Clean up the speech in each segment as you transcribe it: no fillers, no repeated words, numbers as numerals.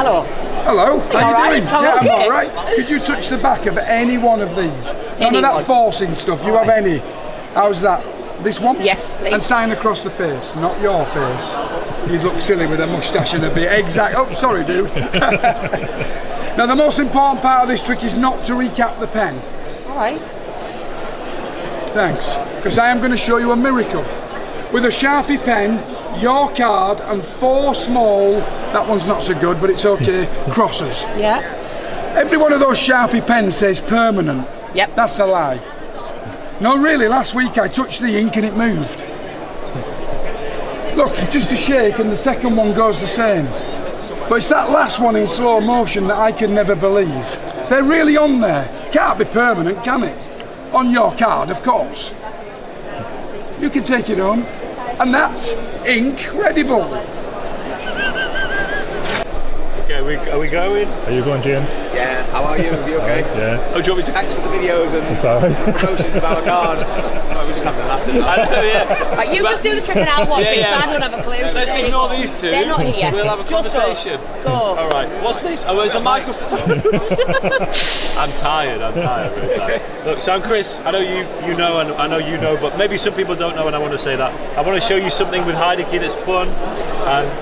Hello. Hello, how you doing? I'm I'm okay. alright. Could you touch the back of any one of these? None of that forcing stuff, you have any? How's that? This one? Yes, please. And sign across the face, not your face. You'd look silly with a moustache and a beard. Exact. Oh, sorry, dude. Now, the most important part of this trick is not to recap the pen. Alright. Thanks. Because I am going to show you a miracle. With a Sharpie pen, your card, and 4 small, that one's not so good, but it's okay, crosses. Yeah. Every one of those Sharpie pens says permanent. Yep. That's a lie. No, really, last week I touched the ink and it moved. Look, just a shake and the second one goes the same. But it's that last one in slow motion that I can never believe. They're really on there. Can't be permanent, can it? On your card, of course. You can take it home. And that's incredible. Okay, are we going? Are you going, James? Yeah, how are you? Are you okay? Yeah. Oh, do you want me to? Thanks for the videos and It's alright. promotions of our cards. Sorry, we're just having a laugh at that. Yeah. Right, you just do the trick and I'll watch it, so I don't have a clue. Let's There you ignore go. these two. They're not here. We'll have a Just conversation. us. Go. All right. What's this? Oh, there's a microphone. I'm tired. Really tired. Look, so I'm Chris. I know you know, and I know you know, but maybe some people don't know, and I want to say that. I want to show you something with Heideke that's fun.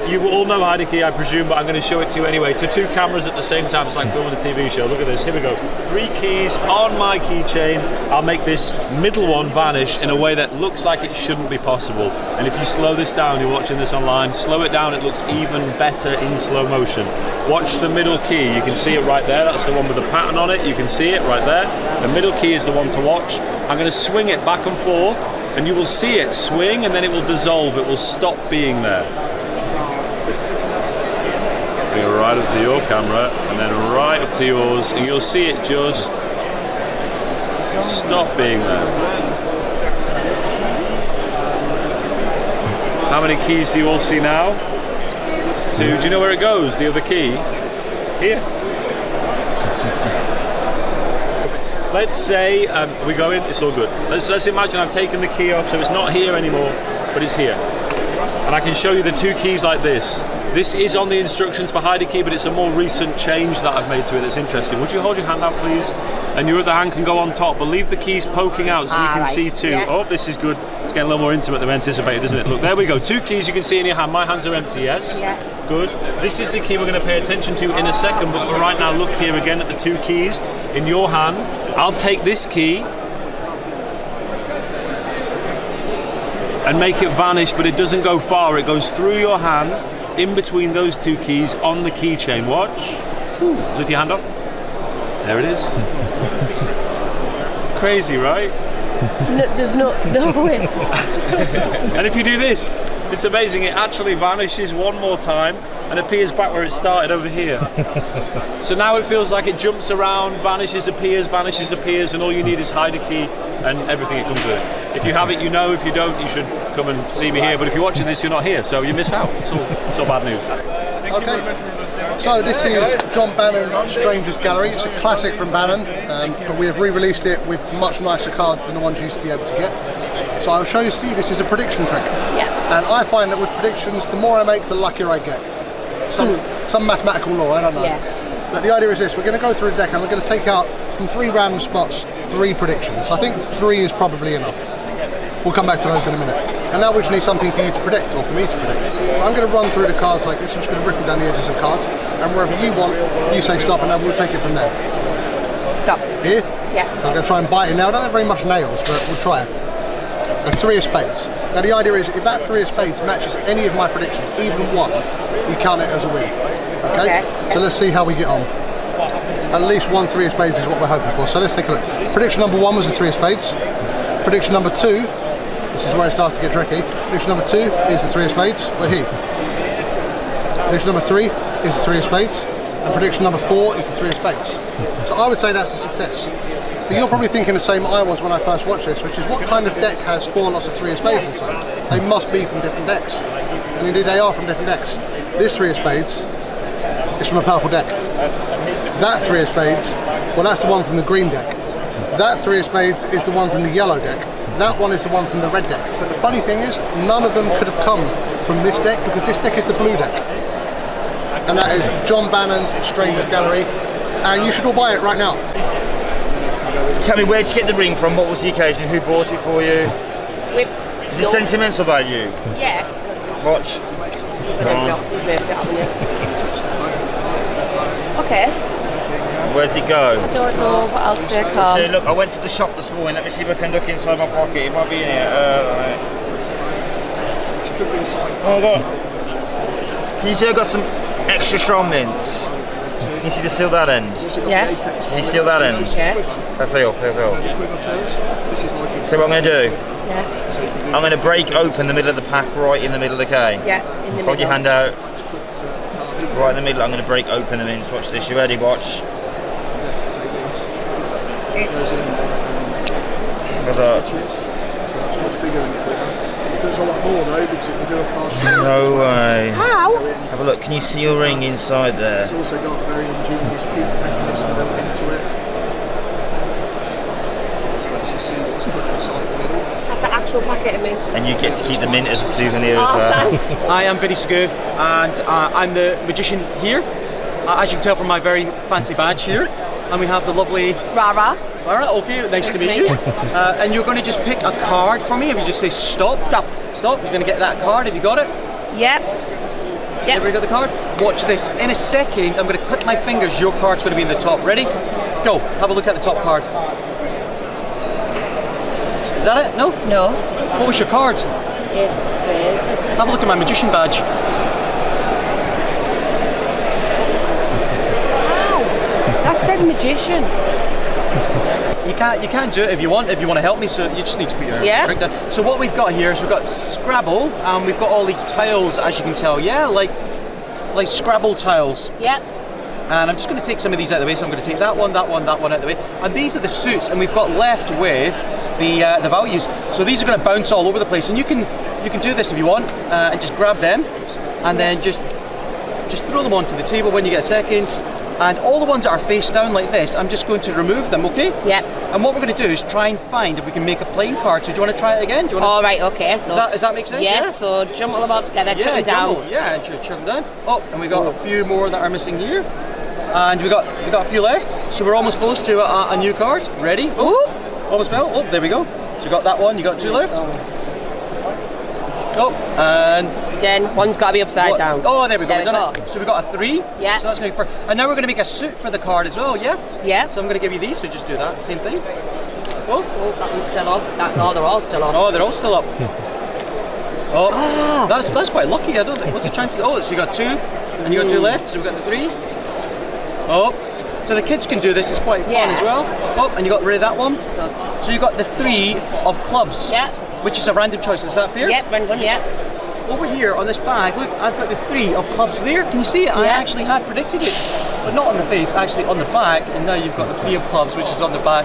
You all know Heideke, I presume, but I'm going to show it to you anyway. To 2 cameras at the same time. It's like filming a TV show. Look at this. Here we go. 3 keys on my keychain. I'll make this middle one vanish in a way that looks like it shouldn't be possible. And if you slow this down, you're watching this online, slow it down, it looks even better in slow motion. Watch the middle key. You can see it right there. That's the one with the pattern on it. You can see it right there. The middle key is the one to watch. I'm going to swing it back and forth, and you will see it swing, and then it will dissolve. It will stop being there. Right up to your camera and then right up to yours, and you'll see it just stop being there. How many keys do you all see now? 2. Do you know where it goes? The other key? Here. Let's say we go in. It's all good. Let's imagine I've taken the key off, so it's not here anymore, but it's here. And I can show you the 2 keys like this. This is on the instructions for Heideke, but it's a more recent change that I've made to it that's interesting. Would you hold your hand out, please? And your other hand can go on top, but leave the keys poking out so you can see too. Yeah. Oh, this is good. It's getting a little more intimate than we anticipated, isn't it? Look, there we go. 2 keys you can see in your hand. My hands are empty, yes? Yeah. Good. This is the key we're going to pay attention to in a second, but for right now, look here again at the 2 keys in your hand. I'll take this key and make it vanish, but it doesn't go far. It goes through your hand, in between those 2 keys on the keychain. Watch. Lift your hand up. There it is. Crazy, right? No, there's no way. And if you do this, it's amazing. It actually vanishes one more time and appears back where it started over here. So now it feels like it jumps around, vanishes, appears, and all you need is Heideke and everything it comes with it. If you have it, you know. If you don't, you should come and see me here. But if you're watching this, you're not here, so you miss out. It's all bad news. Okay. So this is John Bannon's Strangers Gallery. It's a classic from Bannon, but we have re-released it with much nicer cards than the ones you used to be able to get. So I'll show you, this is a prediction trick. Yeah. And I find that with predictions, the more I make, the luckier I get. Some mathematical law, I don't know. Yeah. But the idea is this: we're going to go through a deck and we're going to take out from 3 random spots 3 predictions. I think 3 is probably enough. We'll come back to those in a minute. And now we just need something for you to predict, or for me to predict. So I'm going to run through the cards like this. I'm just going to riffle down the edges of cards, and wherever you want, you say stop, and then we'll take it from there. Stop. Here? Yeah. So I'm going to try and bite it now. I don't have very much nails, but we'll try it. So 3 of spades. Now the idea is, if that 3 of spades matches any of my predictions, even one, we count it as a win. Okay? So let's see how we get on. At least 1 3 of spades is what we're hoping for. So let's take a look. Prediction number 1 was the 3 of spades. Prediction number 2, this is where it starts to get tricky. Prediction number 2 is the 3 of spades. We're here. Prediction number 3 is the 3 of spades. And prediction number 4 is the 3 of spades. So I would say that's a success. But you're probably thinking the same I was when I first watched this, which is, what kind of deck has 4 lots of 3 of spades inside? They must be from different decks. And indeed they are from different decks. This 3 of spades is from a purple deck. That 3 of spades, well, that's the one from the green deck. That 3 of spades is the one from the yellow deck. That one is the one from the red deck. But the funny thing is, none of them could have come from this deck, because this deck is the blue deck. and that is John Bannon's Strangers Gallery, and you should all buy it right now. Tell me, where did you get the ring from? What was the occasion? Who bought it for you? Is it sentimental value? Yeah. Watch. Okay. Where's it go? I don't know what else to call. See, look, I went to the shop this morning. Let me see if I can look inside my pocket. It might be in here. Right. Hold on. Can you see I've got some extra strong mints? Can you see the seal that end? Yes. Can you seal that end? Yes. I feel. So what I'm going to do? Yeah. I'm going to break open the middle of the pack right in the middle, okay? Yeah, in the middle. Hold your hand out. Right in the middle, I'm going to break open the mints. Watch this, you ready? Watch. Hold up. So that's much bigger than it does a lot more though, because it can do a cartoon. No way. How? Have a look, can you see your ring inside there? It's also got a very ingenious peak mechanism built into it. So let's just see what's put inside the middle. That's an actual packet of mint. And you get to keep the mint as a souvenir as Oh, well. thanks. I am Vinny Sagoo, and I'm the magician here. As you can tell from my very fancy badge here. And we have the lovely Rara. Lara. Okay, nice to meet you. And you're going to just pick a card for me. If you just say stop. Stop. Stop. You're going to get that card. Have you got it? Yep. Yep. Everybody got the card? Watch this. In a second, I'm going to click my fingers. Your card's going to be in the top. Ready? Go. Have a look at the top card. Is that it? No? No. What was your card? Ace of spades. Have a look at my magician badge. That said magician. You can't do it if you want to help me, so you just need to put your drink down. So what we've got here is we've got Scrabble, and we've got all these tiles, as you can tell, like Scrabble tiles. Yep. And I'm just going to take some of these out of the way, so I'm going to take that one out of the way. And these are the suits, and we've got left with the values. So these are going to bounce all over the place, and you can do this if you want, and just grab them, and then just throw them onto the table when you get a second. And all the ones that are face down like this, I'm just going to remove them, okay? Yep. And what we're going to do is try and find if we can make a playing card. So do you want to try it again? Do you want All right, okay. So does that make sense? Yes, Yeah? so jumble them all together, chuck them down. jumble. Yeah, chuck them down. Oh, and we got a few more that are missing here. And we got a few left. So we're almost close to a new card. Ready? Oh, almost fell. Oh, there we go. So we got that one, you got two left. Oh, and Again, one's got to be upside down. oh, there we go. There We've we done go. it. So we got a 3. Yeah. So that's going to be and now we're going to make a suit for the card as well. Yeah. Yeah. So I'm going to give you these. So just do that. Same thing. Oh, Oh, that one's still up. No, they're all still up. oh, they're all still up. Oh, that's quite lucky. I don't think. What's the chance? Oh, so you got 2, and you got 2 left. So we got the 3. Oh, so the kids can do this. It's quite fun as well. Oh, and you got rid of that one. So you got the 3 of clubs. Yeah. Which is a random choice. Is that fair? Yep, random, yeah. Over here on this bag, look, I've got the 3 of clubs there. Can you see it? I actually had predicted it, but not on the face, actually on the back. And now you've got the 3 of clubs, which is on the back.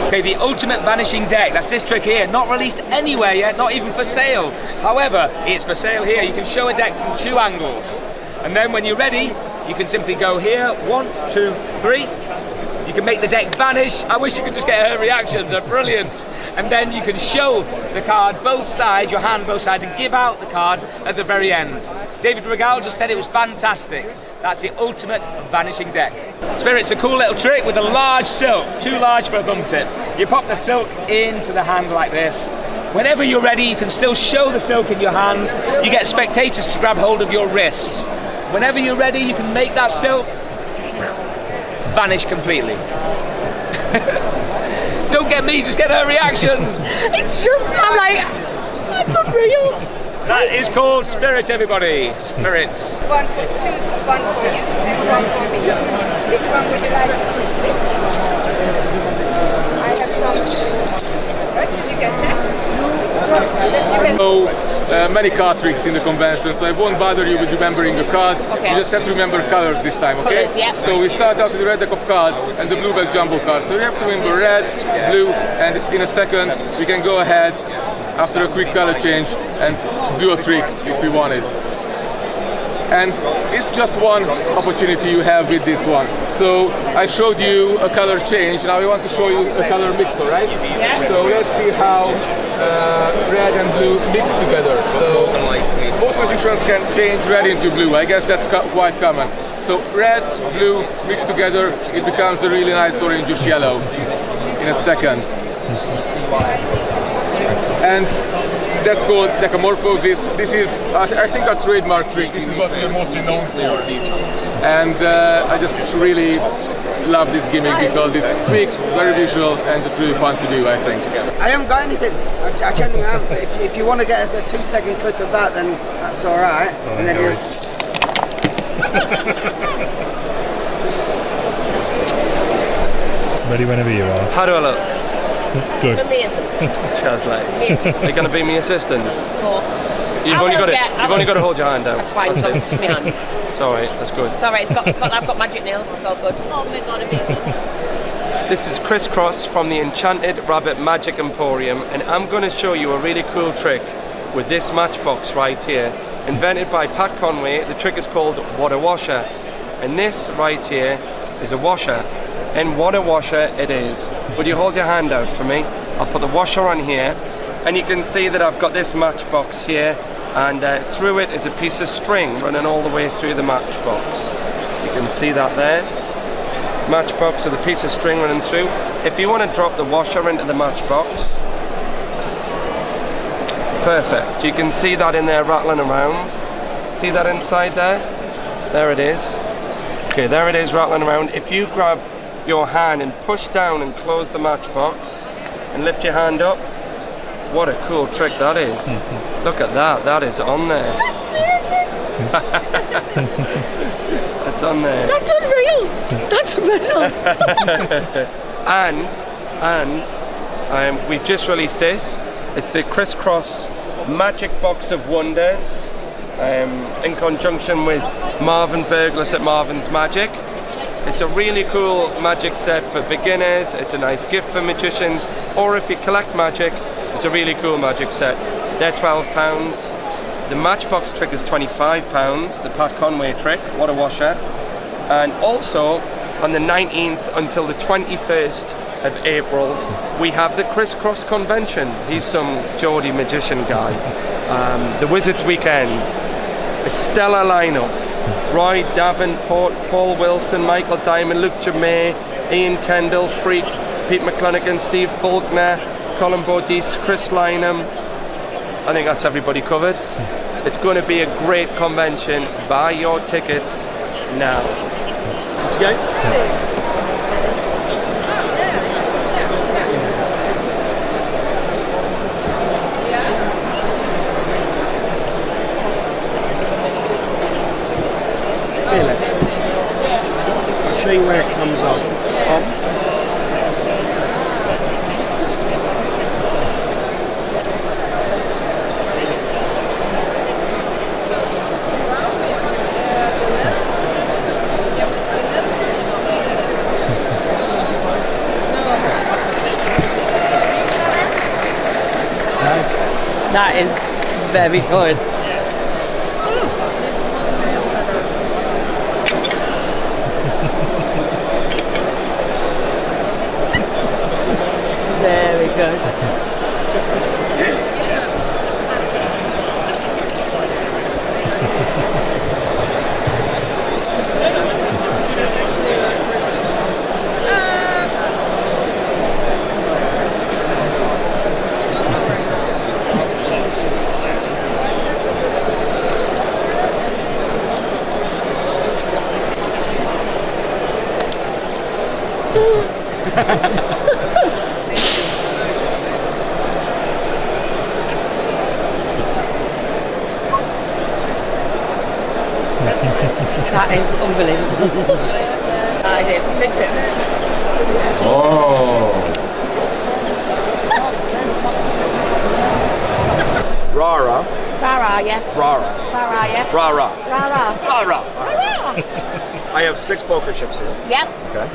Okay, the ultimate vanishing deck, that's this trick here, not released anywhere yet, not even for sale. However, it's for sale here. You can show a deck from 2 angles. And then when you're ready, you can simply go here, 1, 2, 3. You can make the deck vanish. I wish you could just get her reactions, they're brilliant. And then you can show the card both sides, your hand both sides, and give out the card at the very end. David Regal just said it was fantastic. That's the ultimate vanishing deck. Spirit's a cool little trick with a large silk, too large for a thumb tip. You pop the silk into the hand like this. Whenever you're ready, you can still show the silk in your hand. You get spectators to grab hold of your wrists. Whenever you're ready, you can make that silk vanish completely. Don't get me, just get her reactions. It's just, I'm like, that's unreal. That is called Spirit, everybody. Spirits. One, choose one for you, one for me. Which one would you like? I have some. Right, you can check. So many card tricks in the convention, so I won't bother you with remembering a card. Okay. You just have to remember colors this time, okay? Colors, yeah. So we start out with the red deck of cards and the blue belt jumbo card. So you have to remember red, blue, and in a second we can go ahead after a quick color change and do a trick if we want it. And it's just one opportunity you have with this one. So I showed you a color change, now I want to show you a color mix, alright? Yeah. So let's see how red and blue mix together. So most magicians can change red into blue. I guess that's quite common. So red, blue, mixed together, it becomes a really nice orangish yellow in a second. And that's called decamorphosis. This is, I think, our trademark trick. This is what we are mostly known for. And I just really love this gimmick because it's quick, very visual, and just really fun to do, I think. I haven't got anything. I genuinely haven't. But if you want to get a 2-second clip of that, then that's all right. And then you just... Ready whenever you are. How do I look? Good. Amazing. Translate. Are you going to be my assistant? No. You've only got to hold your hand down. That's fine, That's so it. it's just my hand. It's all right. That's good. It's alright, I've got magic nails, it's all good. Oh my god, amazing. This is Chris Cross from the Enchanted Rabbit Magic Emporium, and I'm going to show you a really cool trick with this matchbox right here. Invented by Pat Conway. The trick is called Water Washer, and this right here is a washer, and water washer it is. Would you hold your hand out for me? I'll put the washer on here, and you can see that I've got this matchbox here, and through it is a piece of string running all the way through the matchbox. You can see that there. Matchbox with a piece of string running through. If you want to drop the washer into the matchbox, perfect. You can see that in there rattling around. See that inside there? There it is. Okay, there it is rattling around. If you grab your hand and push down and close the matchbox and lift your hand up, what a cool trick that is. Look at that, that is on there. That's amazing. It's on there. That's unreal. That's real. and we've just released this. It's the Chris Cross Magic Box of Wonders in conjunction with Marvin Burglas at Marvin's Magic. It's a really cool magic set for beginners. It's a nice gift for magicians, or if you collect magic, it's a really cool magic set. They're £12. The matchbox trick is £25, the Pat Conway trick, Water Washer. And also, on the 19th until the 21st of April, we have the Chris Cross Convention. He's some Geordie magician guy. The Wizards Weekend. A stellar lineup. Roy Davenport, Paul Wilson, Michael Diamond, Luke Jamay, Ian Kendall, Freak, Pete McClanagan, Steve Faulkner, Colin Baudice, Chris Lynham. I think that's everybody covered. It's going to be a great convention. Buy your tickets now. Let's go. Feel it. I'll show you where it comes off. That is very good. Very good. That is unbelievable. I did fidget. Oh. Rara. Rara, yeah. Rara. Rara, yeah. Rara. Rara. Rara. Rara. I have 6 poker chips here. Yep. Okay.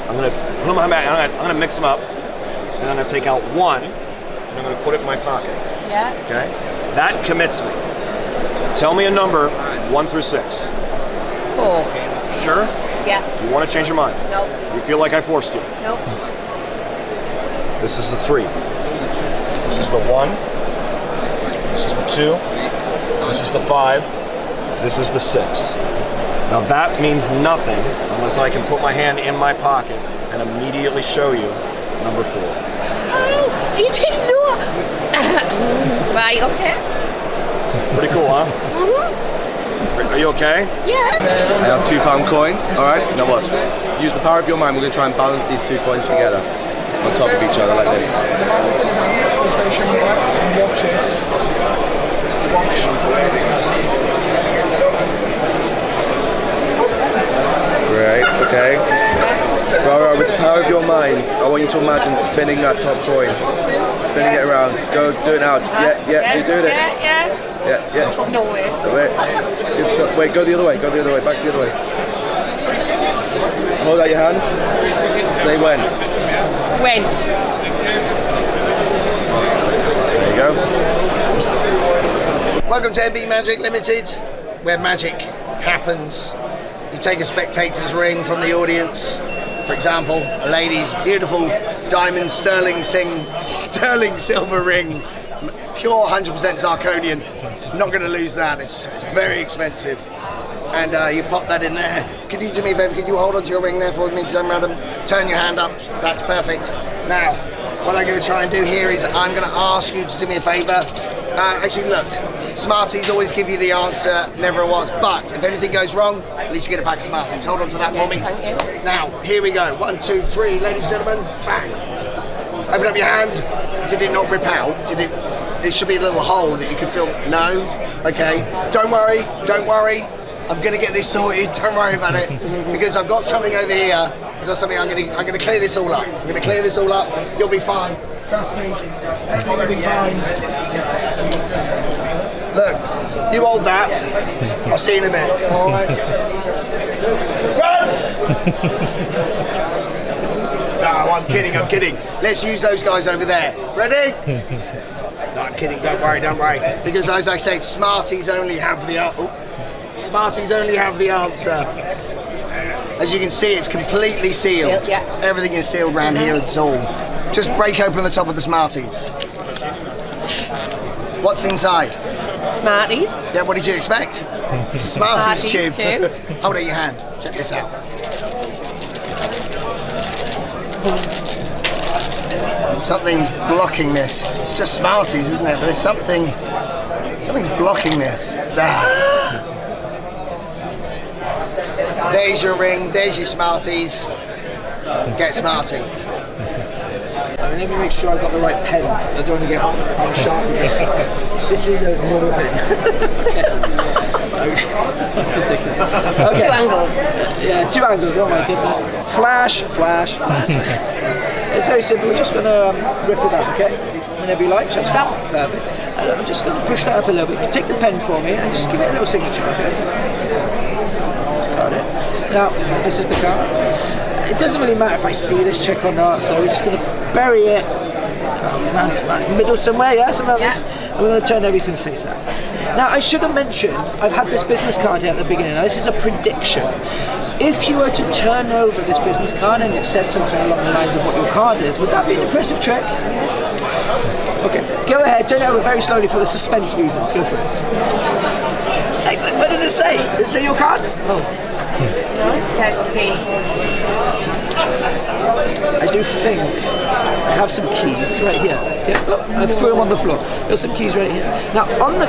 I'm gonna put them on my bag. I'm gonna mix them up, and I'm gonna take out one, and I'm gonna put it in my pocket. Yeah. Okay. That commits me. Tell me a number, 1 through 6. 4. Sure? Yeah. Do you want to change your mind? Nope. Do you feel like I forced you? Nope. This is the 3. This is the 1. This is the 2. This is the 5. This is the 6. Now that means nothing unless I can put my hand in my pocket and immediately show you number 4. Oh, you didn't know. Right, okay. Pretty cool, huh? Are you okay? Yeah. I have £2 coins. Alright, now watch. Use the power of your mind. We're going to try and balance these 2 coins together on top of each other like this. Right, okay. Right, with the power of your mind, I want you to imagine spinning that top coin. Spinning it around. Go, do it now. Yeah, you're doing it. Yeah. No way. Wait, go the other way, back the other way. Hold out your hand. Say when. When? There you go. Welcome to MB Magic Limited, where magic happens. You take a spectator's ring from the audience. For example, a lady's beautiful diamond sterling silver ring, pure 100% zirconian. Not going to lose that. It's very expensive. And you pop that in there. Could you do me a favour? Could you hold onto your ring there for me, madam? Turn your hand up. That's perfect. Now, what I'm going to try and do here is I'm going to ask you to do me a favour. Actually, look. Smarties always give you the answer, never was. But if anything goes wrong, at least you get a pack of Smarties. Hold on to that for me. Now, here we go. 1, 2, 3, ladies and gentlemen. Bang. Open up your hand. Did it not rip out? It should be a little hole that you can feel. No? Okay. Don't worry. I'm going to get this sorted. Don't worry about it. Because I've got something over here. I'm going to clear this all up. You'll be fine. Trust me. Everything will be fine. Look, you hold that. I'll see you in a minute. All right. Run! No, I'm kidding. Let's use those guys over there. Ready? No, I'm kidding. Don't worry. Because as I said, Smarties only have the answer. As you can see, it's completely sealed. Yeah. Everything is sealed around here. It's all. Just break open the top of the Smarties. What's inside? Smarties. Yeah, what did you expect? It's a Smarties tube. Too. Hold out your hand. Check this out. Something's blocking this. It's just Smarties, isn't it? But there's something's blocking this. There's your ring. There's your Smarties. Get Smartie. Let me make sure I've got the right pen. I don't want to get sharp again. This is a normal pen. Okay. 2 angles. Yeah, 2 angles. Oh my goodness. Flash. It's very simple. We're just going to riff it up, okay? Whenever you like. Just stop. Perfect. Look, I'm just going to push that up a little bit. You take the pen for me and just give it a little signature, okay? Got it. Now, this is the card. It doesn't really matter if I see this trick or not, so we're just going to bury it around the middle somewhere, something like this. And we're going to turn everything face out. Now, I should have mentioned, I've had this business card here at the beginning. Now, this is a prediction. If you were to turn over this business card and it said something along the lines of what your card is, would that be an impressive trick? Okay, go ahead, turn it over very slowly for the suspense reasons. Go for it. Excellent. What does it say? Does it say your card? Oh. No, it says keys. I do think I have some keys right here. Okay. Oh, I threw them on the floor. There's some keys right here. Now, on the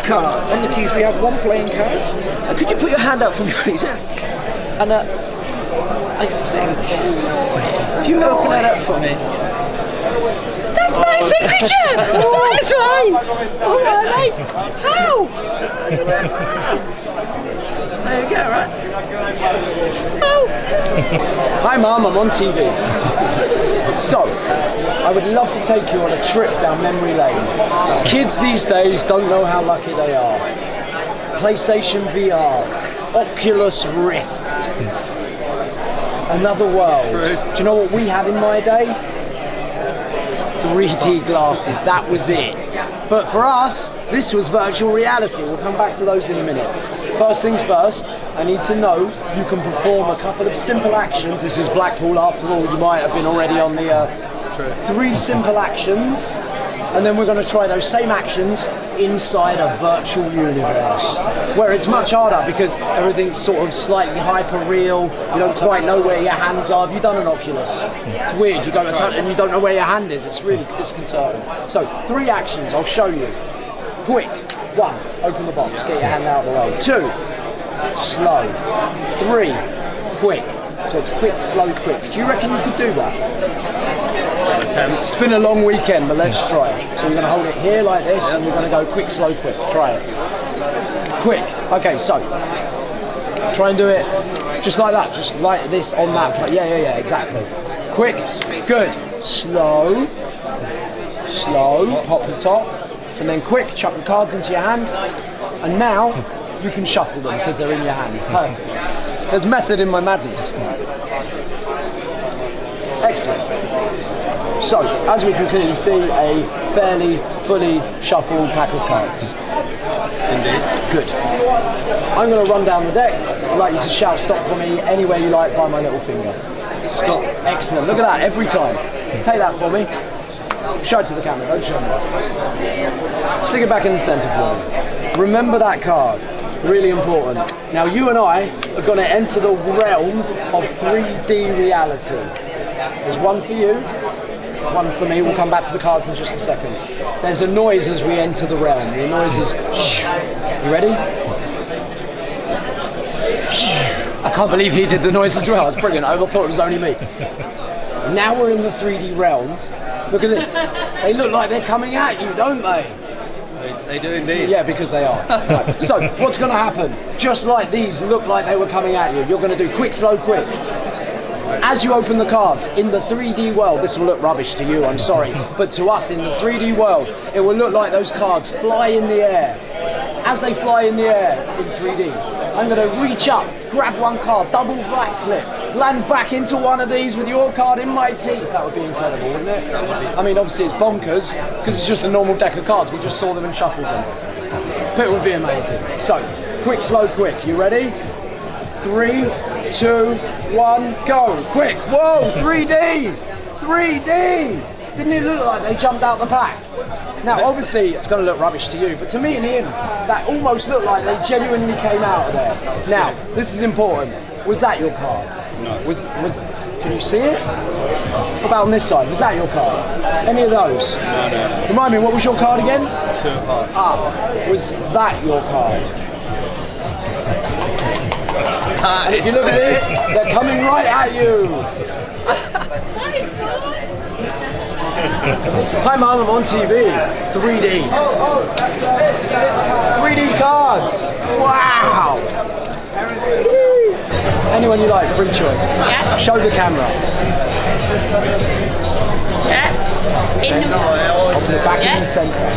keys, we have 1 playing card. Could you put your hand out for me, please? And I think, if you open that up for me. That's my signature! That is right! Oh my life! How? There you go, right? Oh! Hi Mum, I'm on TV. So, I would love to take you on a trip down memory lane. Kids these days don't know how lucky they are. PlayStation VR, Oculus Rift. Another world. Do you know what we had in my day? 3D glasses, that was it. But for us, this was virtual reality. We'll come back to those in a minute. First things first, I need to know you can perform a couple of simple actions. This is Blackpool after all, you might have been already on the 3 simple actions. And then we're going to try those same actions inside a virtual universe, where it's much harder because everything's sort of slightly hyper-real. You don't quite know where your hands are. Have you done an Oculus? It's weird. You go to touch and you don't know where your hand is. It's really disconcerting. So 3 actions. I'll show you. Quick. 1. Open the box. Get your hand out of the way. 2. Slow. 3. Quick. So it's quick, slow, quick. Do you reckon you could do that? It's been a long weekend, but let's try it. So you're going to hold it here like this, and you're going to go quick, slow, quick. Try it. Quick. Okay, so try and do it just like that, just like this on that. Yeah, exactly. Quick. Good. Slow. Slow. Pop the top, and then quick. Chuck the cards into your hand, and now you can shuffle them because they're in your hand. Perfect. There's method in my madness. Excellent. So, as we can clearly see, a fairly fully shuffled pack of cards. Indeed. Good. I'm going to run down the deck. I'd like you to shout stop for me anywhere you like by my little finger. Stop. Excellent. Look at that, every time. Take that for me. Show it to the camera, don't show me. Stick it back in the centre for me. Remember that card. Really important. Now you and I are going to enter the realm of 3D reality. There's one for you, one for me. We'll come back to the cards in just a second. There's a noise as we enter the realm. The noise is shh. You ready? I can't believe he did the noise as well. It's brilliant. I thought it was only me. Now we're in the 3D realm. Look at this. They look like they're coming at you, don't they? They do indeed. Yeah, because they are. Right. So, what's going to happen? Just like these look like they were coming at you, you're going to do quick, slow, quick. As you open the cards, in the 3D world, this will look rubbish to you, I'm sorry, but to us in the 3D world, it will look like those cards fly in the air. As they fly in the air in 3D, I'm going to reach up, grab one card, double backflip, land back into one of these with your card in my teeth. That would be incredible, wouldn't it? I mean, obviously it's bonkers, because it's just a normal deck of cards. We just saw them and shuffled them. But it would be amazing. So, quick, slow, quick. You ready? 3, 2, 1, go. Quick. Whoa, 3D! 3D! Didn't it look like they jumped out the pack? Now, obviously, it's going to look rubbish to you, but to me and him, that almost looked like they genuinely came out of there. Now, this is important. Was that your card? No. Can you see it? What about on this side? Was that your card? Any of those? No. Remind me, what was your card again? 2 of hearts. Was that your card? And if you look at this, they're coming right at you. Hi Mum, I'm on TV. 3D. 3D cards. Wow. Anyone you like, free choice. Yeah. Show the camera. Yeah. Open it back in the centre.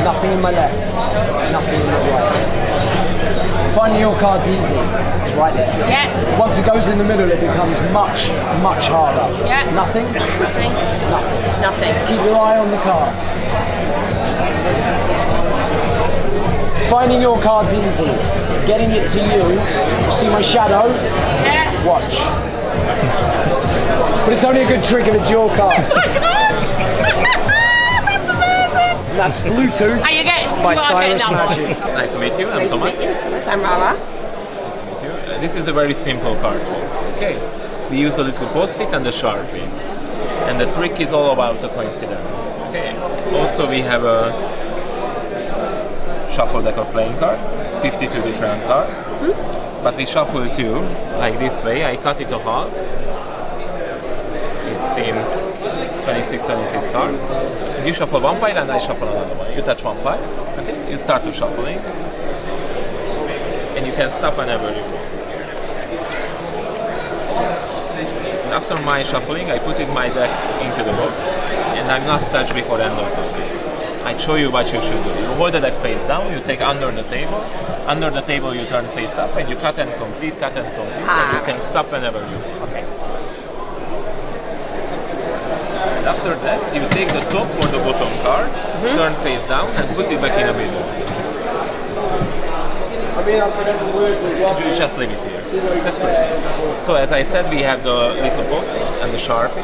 Nothing in my left. Nothing in my right. Finding your cards easy. It's right there. Yeah. Once it goes in the middle, it becomes much, much harder. Yeah. Nothing? Nothing. Nothing. Nothing. Keep your eye on the cards. Finding your cards easy. Getting it to you. See my shadow? Yeah. Watch. But it's only a good trick if it's your card. That's my card! That's amazing! And that's Bluetooth by Cyrus Magic. Nice to meet you. I'm Thomas. Thomas, I'm Rara. Nice to meet you. This is a very simple card form. Okay. We use a little post-it and a Sharpie. And the trick is all about the coincidence. Okay. Also, we have a shuffle deck of playing cards. It's 52 different cards. But we shuffle 2, like this way. I cut it to half. It seems 26 cards. You shuffle one pile and I shuffle another one. You touch one pile, okay? You start to shuffling. And you can stop whenever you want. After my shuffling, I put in my deck into the box. And I'm not touched before end of the game. I show you what you should do. You hold the deck face down, you take under the table. Under the table you turn face up and you cut and complete, and you can stop whenever you want. Okay. And after that, you take the top or the bottom card, turn face down and put it back in the middle. You just leave it here. That's perfect. So as I said, we have the little post-it and the Sharpie.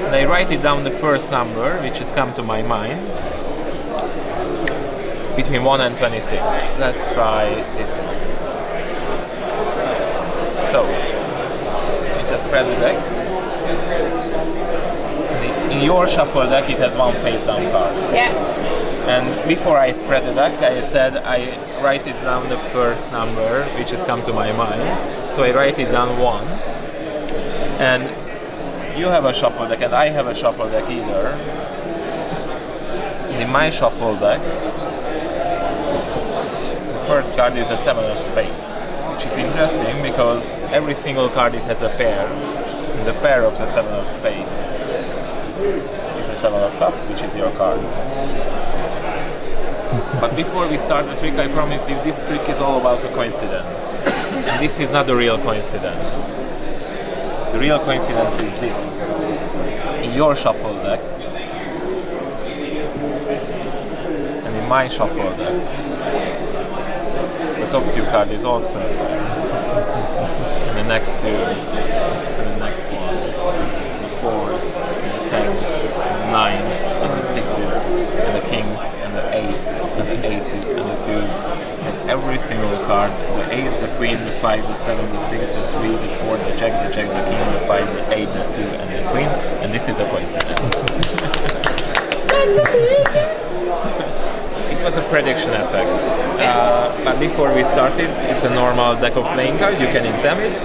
And I write it down the first number, which has come to my mind. between 1 and 26. Let's try this one. So, you just spread the deck. In your shuffle deck, it has one face down card. Yeah. And before I spread the deck, I said I write it down the first number which has come to my mind. So I write it down 1. And you have a shuffle deck and I have a shuffle deck either. In my shuffle deck, the first card is a 7 of spades, which is interesting because every single card it has a pair. And the pair of the 7 of spades is the 7 of cups, which is your card. But before we start the trick, I promise you this trick is all about a coincidence. And this is not the real coincidence. The real coincidence is this. In your shuffle deck, and in my shuffle deck, the top 2 card is also there. And the next 2, and the next one, the 4s, and the 10s, and the 9s, and the 6s, and the kings, and the 8s, and the aces, and the 2s, and every single card, the ace, the queen, the 5, the 7, the 6, the 3, the 4, the jack, the king, the 5, the 8, the 2, and the queen, and this is a coincidence. That's amazing! It was a prediction effect. But before we started, it's a normal deck of playing cards. You can examine it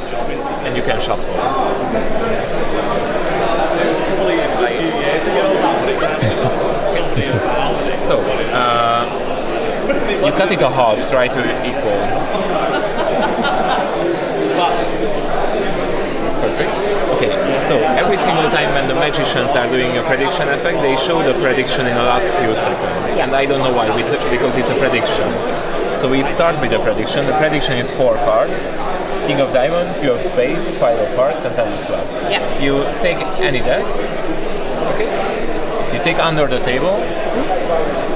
and you can shuffle. So, you cut it a half, try to equal. That's perfect. Okay, so every single time when the magicians are doing a prediction effect, they show the prediction in the last few seconds. And I don't know why, because it's a prediction. So we start with the prediction. The prediction is 4 cards. King of diamonds, 2 of spades, 5 of hearts, and 10 of clubs. Yeah. You take any deck. Okay. You take under the table.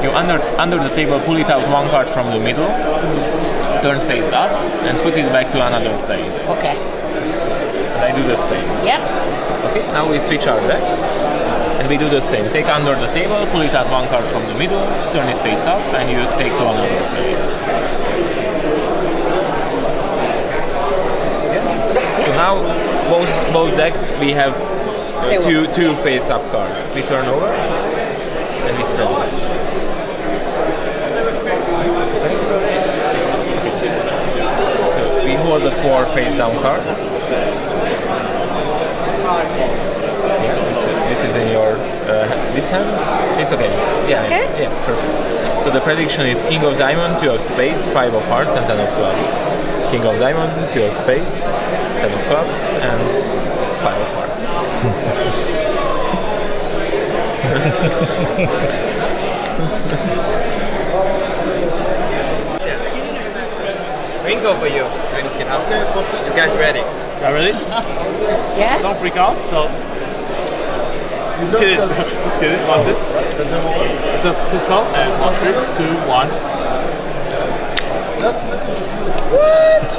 You under the table pull it out 1 card from the middle, turn face up, and put it back to another place. Okay. And I do the same. Yep. Okay, now we switch our decks, and we do the same. Take under the table, pull it out 1 card from the middle, turn it face up, and you take to another place. Okay. So now, both decks, we have two face up cards. We turn over, and we spread it. So we hold the 4 face down cards. Yeah, this is in your this hand. It's okay. Yeah, okay. Yeah, perfect. So the prediction is King of diamond, 2 of spades, 5 of hearts, and 10 of clubs. King of diamond, 2 of spades, 10 of clubs, and 5 of hearts. Ring over you. And get up. You guys ready? You ready? Yeah. Don't freak out. So, just kidding. Just kidding. Like this. It's a pistol and 1, 3, 2, 1. What?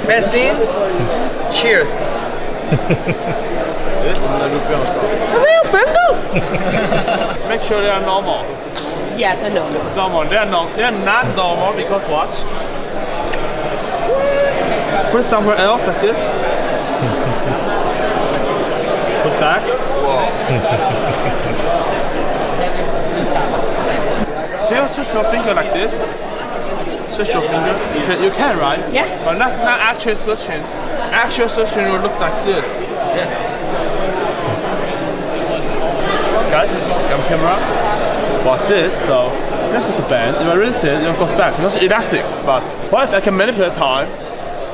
Best in. Cheers. A real bingo! Make sure they are normal. Yeah, they're normal. It's normal. They are not normal because watch. Put it somewhere else like this. Put back. Can you switch your finger like this? Switch your finger. You can, right? Yeah. But that's not actual switching. Actual switching will look like this. Okay, come camera. Watch this. So this is a band. If I rinse it, it goes back. It's elastic. But what if I can manipulate time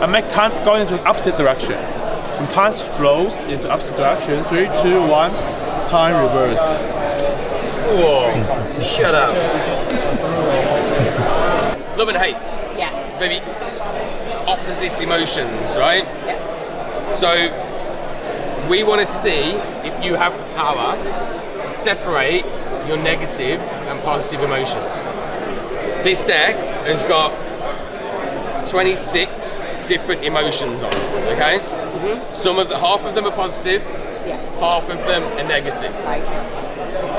and make time go into the opposite direction? And time flows into opposite direction. 3, 2, 1. Time reverse. Whoa! Shut up. Love and hate. Yeah. Maybe opposite emotions, right? Yeah. So we want to see if you have the power to separate your negative and positive emotions. This deck has got 26 different emotions on it, okay? Half of them are positive, half of them are negative. Right.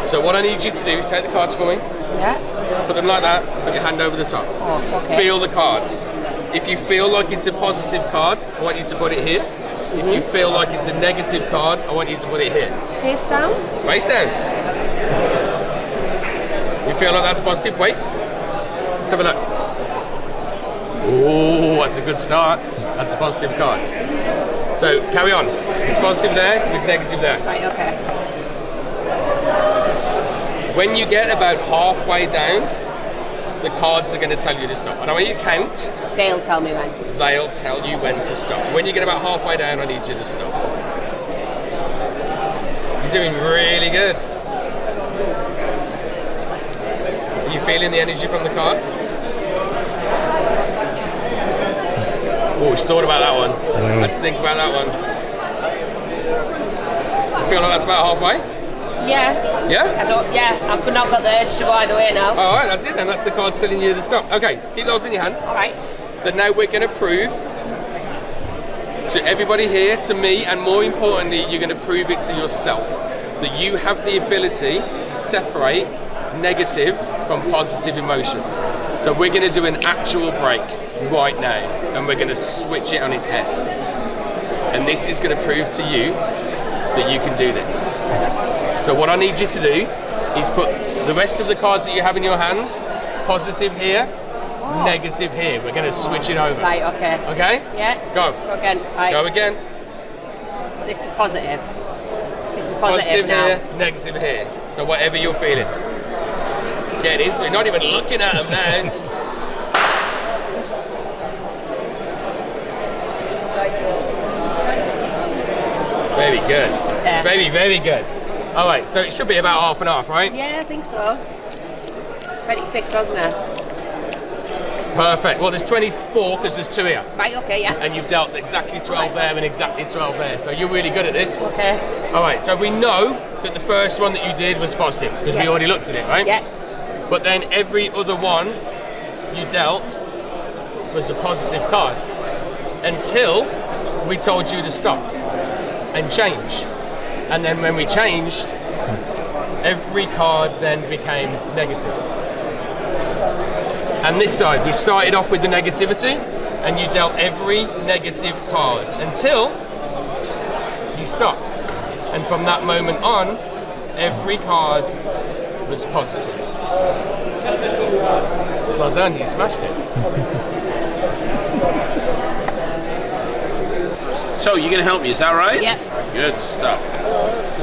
So what I need you to do is take the cards for me. Yeah. Put them like that, put your hand over the top. Oh, okay. Feel the cards. If you feel like it's a positive card, I want you to put it here. If you feel like it's a negative card, I want you to put it here. Face down? Face down. You feel like that's positive? Wait. Let's have a look. Oh, that's a good start. That's a positive card. So carry on. It's positive there, it's negative there. Right, okay. When you get about halfway down, the cards are going to tell you to stop. And I want you to count. They'll tell me when. They'll tell you when to stop. When you get about halfway down, I need you to stop. You're doing really good. Are you feeling the energy from the cards? Oh, just thought about that one. Let's think about that one. You feel like that's about halfway? Yeah. Yeah? I've not got the urge to go either way now. All right, that's it then. That's the card telling you to stop. Okay, keep those in your hand. All right. So now we're going to prove to everybody here, to me, and more importantly, you're going to prove it to yourself that you have the ability to separate negative from positive emotions. So we're going to do an actual break right now, and we're going to switch it on its head. And this is going to prove to you that you can do this. So what I need you to do is put the rest of the cards that you have in your hand, positive here, negative here. We're going to switch it over. Right, okay. Okay? Yeah. Go. Go again. Right. Go again. This is positive. This is Positive now. here, negative here. So whatever you're feeling. Get into it. Not even looking at them now. Very good. Yeah. Very, very good. All right, so it should be about half and half, right? Yeah, I think so. 26, wasn't there? Perfect. Well, there's 24 because there's 2 here. Right, okay, yeah. And you've dealt exactly 12 there and exactly 12 there. So you're really good at this. Okay. All right, so we know that the first one that you did was positive because we already looked at it, right? Yeah. But then every other one you dealt was a positive card until we told you to stop and change. And then when we changed, every card then became negative. And this side, we started off with the negativity, and you dealt every negative card until you stopped. And from that moment on, every card was positive. Well done, you smashed it. So you're going to help me, is that right? Yeah. Good stuff.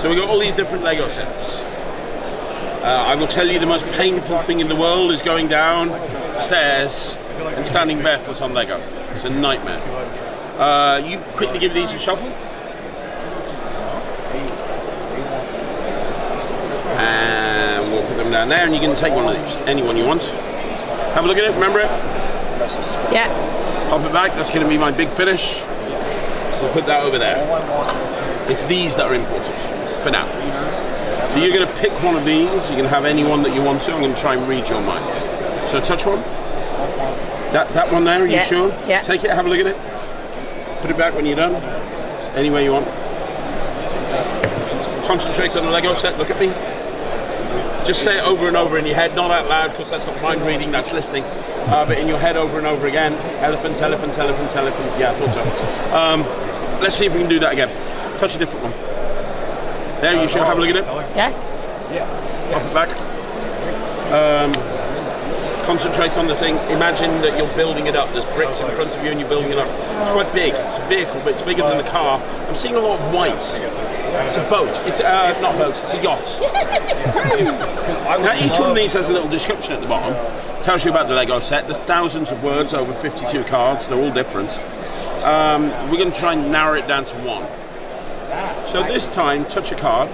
So we've got all these different Lego sets. I will tell you the most painful thing in the world is going down stairs and standing barefoot on Lego. It's a nightmare. You quickly give these a shuffle. And we'll put them down there, and you can take one of these, any one you want. Have a look at it, remember it? Yeah. Pop it back, that's going to be my big finish. So put that over there. It's these that are important for now. So you're going to pick one of these, you can have any one that you want to. I'm going to try and read your mind. So touch one. That one there, are you sure? Yeah. Take it, have a look at it. Put it back when you're done. Any way you want. Concentrate on the Lego set, look at me. Just say it over and over in your head, not out loud because that's not mind reading, that's listening. But in your head over and over again. Elephant, elephant, elephant, elephant. Yeah, I thought so. Let's see if we can do that again. Touch a different one. There, you should have a look at it. Yeah? Pop it back. Concentrate on the thing. Imagine that you're building it up. There's bricks in front of you and you're building it up. It's quite big. It's a vehicle, but it's bigger than the car. I'm seeing a lot of white. It's a boat. It's not a boat, it's a yacht. Now, each one of these has a little description at the bottom. Tells you about the Lego set. There's thousands of words, over 52 cards. They're all different. We're going to try and narrow it down to one. So this time, touch a card.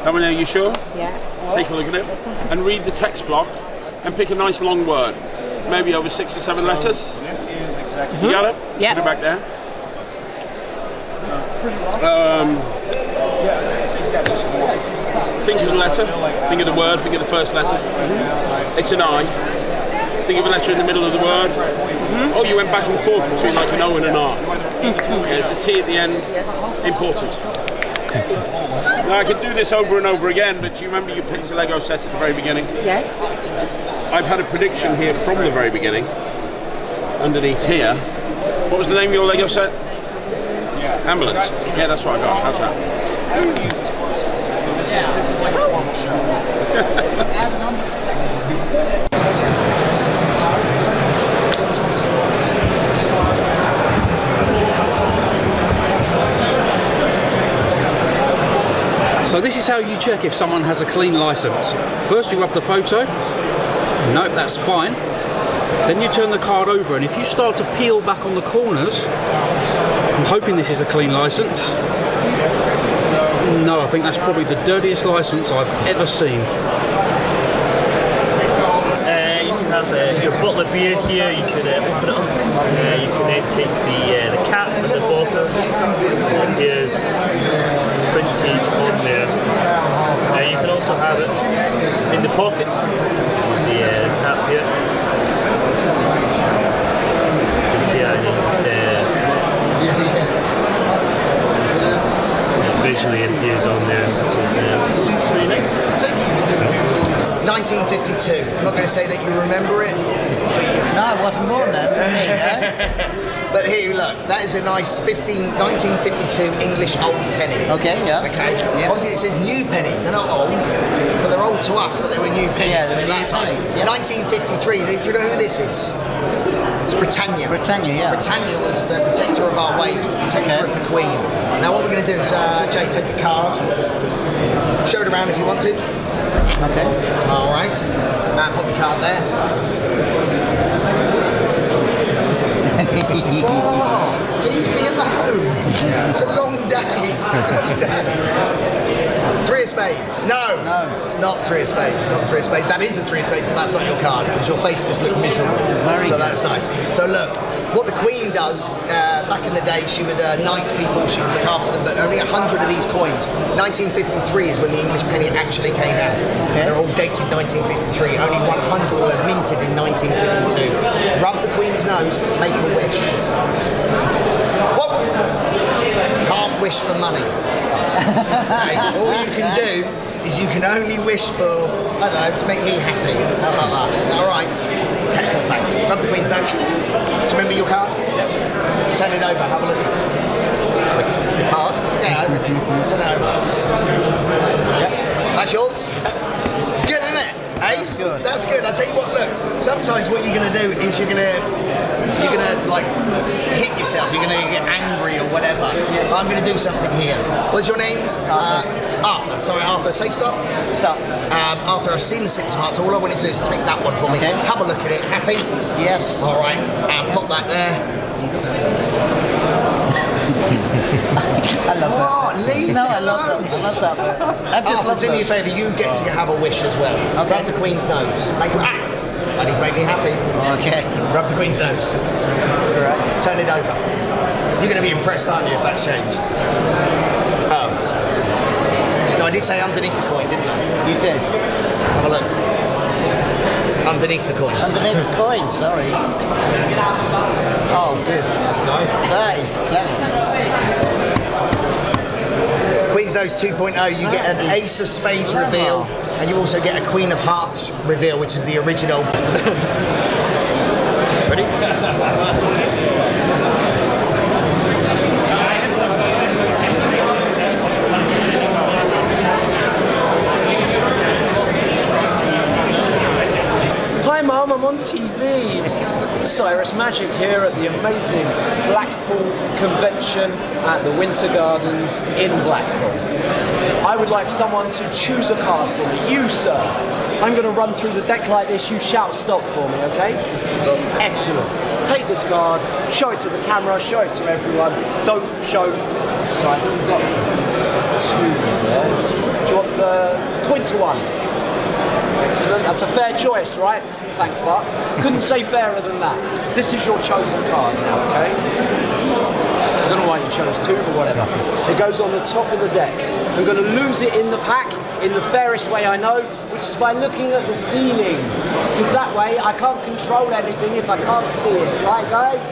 How many are you sure? Yeah. Take a look at it and read the text block and pick a nice long word. Maybe over 6 or 7 letters. You got it? Yeah. Put it back there. Think of the letter, think of the word, think of the first letter. It's an I. Think of a letter in the middle of the word. Oh, you went back and forth between like an O and an R. Yeah, it's a T at the end. Important. Now I could do this over and over again, but do you remember you picked a Lego set at the very beginning? Yes. I've had a prediction here from the very beginning, underneath here. What was the name of your Lego set? Ambulance. Yeah, that's what I got. How's that? This is like a formal So this is how you check if someone has a clean license. First you rub the photo. Nope, that's fine. Then you turn the card over, and if you start to peel back on the corners, I'm hoping this is a clean license. No, I think that's probably the dirtiest license I've ever seen. You can have your bottle of beer here. You could open it up. You can then take the cap and the bottle. And here's printed on there. You can also have it in the pocket. The cap here. You see how visually it appears on there, which is pretty nice. 1952. I'm not going to say that you remember it, but no, it wasn't born then. But here, look, that is a nice 1952 English old penny. Okay, yeah. Okay. Yeah. Obviously, it says new penny. They're not old, but they're old to us. But they were new pennies at that time. Yep. 1953. Do you know who this is? It's Britannia. Britannia, yeah. Britannia was the protector of our waves, the protector of the Queen. Now, what we're going to do is, Jay, take your card, show it around if you want to. Okay. All right. Put the card there. Oh, leave me alone. It's a long day. It's a long day. Three of spades. No. It's not three of spades. Not three of spades. That is a three of spades, but that's not your card because your face just looked miserable. So that's nice. So look, what the Queen does, back in the day, she would knight people, she would look after them, but only 100 of these coins. 1953 is when the English penny actually came out. Okay. They're all dated 1953. Only 100 were minted in 1952. Rub the Queen's nose, make a wish. Whoa! Can't wish for money. Okay, all you can do is you can only wish for, I don't know, to make me happy. How about that? Is that alright? Okay, cool, thanks. Rub the Queen's nose. Do you remember your card? Yep. Turn it over, have a look. The card? Yeah, everything. Turn it over. Yep. That's yours? It's good, isn't it? Hey? That's good. That's good. I'll tell you what, look, sometimes what you're going to do is you're gonna like hit yourself, you're gonna get angry or whatever. Yeah. I'm gonna do something here. What's your name? Arthur. Sorry, Arthur. Say stop. Stop. Arthur, I've seen the Six of Hearts. All I want you to do is take that one for me. Have a look at it. Happy? Yes. All right. Pop that there. I love that. Leave no, it I love alone. that. I love that. Arthur, do me a favour. You get to have a wish as well. Okay. Rub the Queen's nose. Make it. I need to make me happy. Okay. Rub the Queen's nose. Right. Turn it over. You're going to be impressed, aren't you, if that's changed? Oh. No, I did say underneath the coin, didn't I? You did. Have a look. Underneath the coin. Underneath the coin, sorry. Oh, good. Nice. That is clever. Queen's Nose 2.0, you get an Ace of Spades reveal. And you also get a Queen of Hearts reveal, which is the original. Ready? Hi Mum, I'm on TV. Cyrus Magic here at the amazing Blackpool Convention at the Winter Gardens in Blackpool. I would like someone to choose a card for me. You, sir. I'm going to run through the deck like this. You shout stop for me, okay? Stop. Excellent. Take this card, show it to the camera, show it to everyone. Don't show. So I think we've got two there. Do you want the pointer one? Excellent. That's a fair choice, right? Thank fuck. Couldn't say fairer than that. This is your chosen card now, okay? I don't know why you chose two, but whatever. It goes on the top of the deck. I'm going to lose it in the pack in the fairest way I know, which is by looking at the ceiling. Because that way I can't control anything if I can't see it. Right, guys?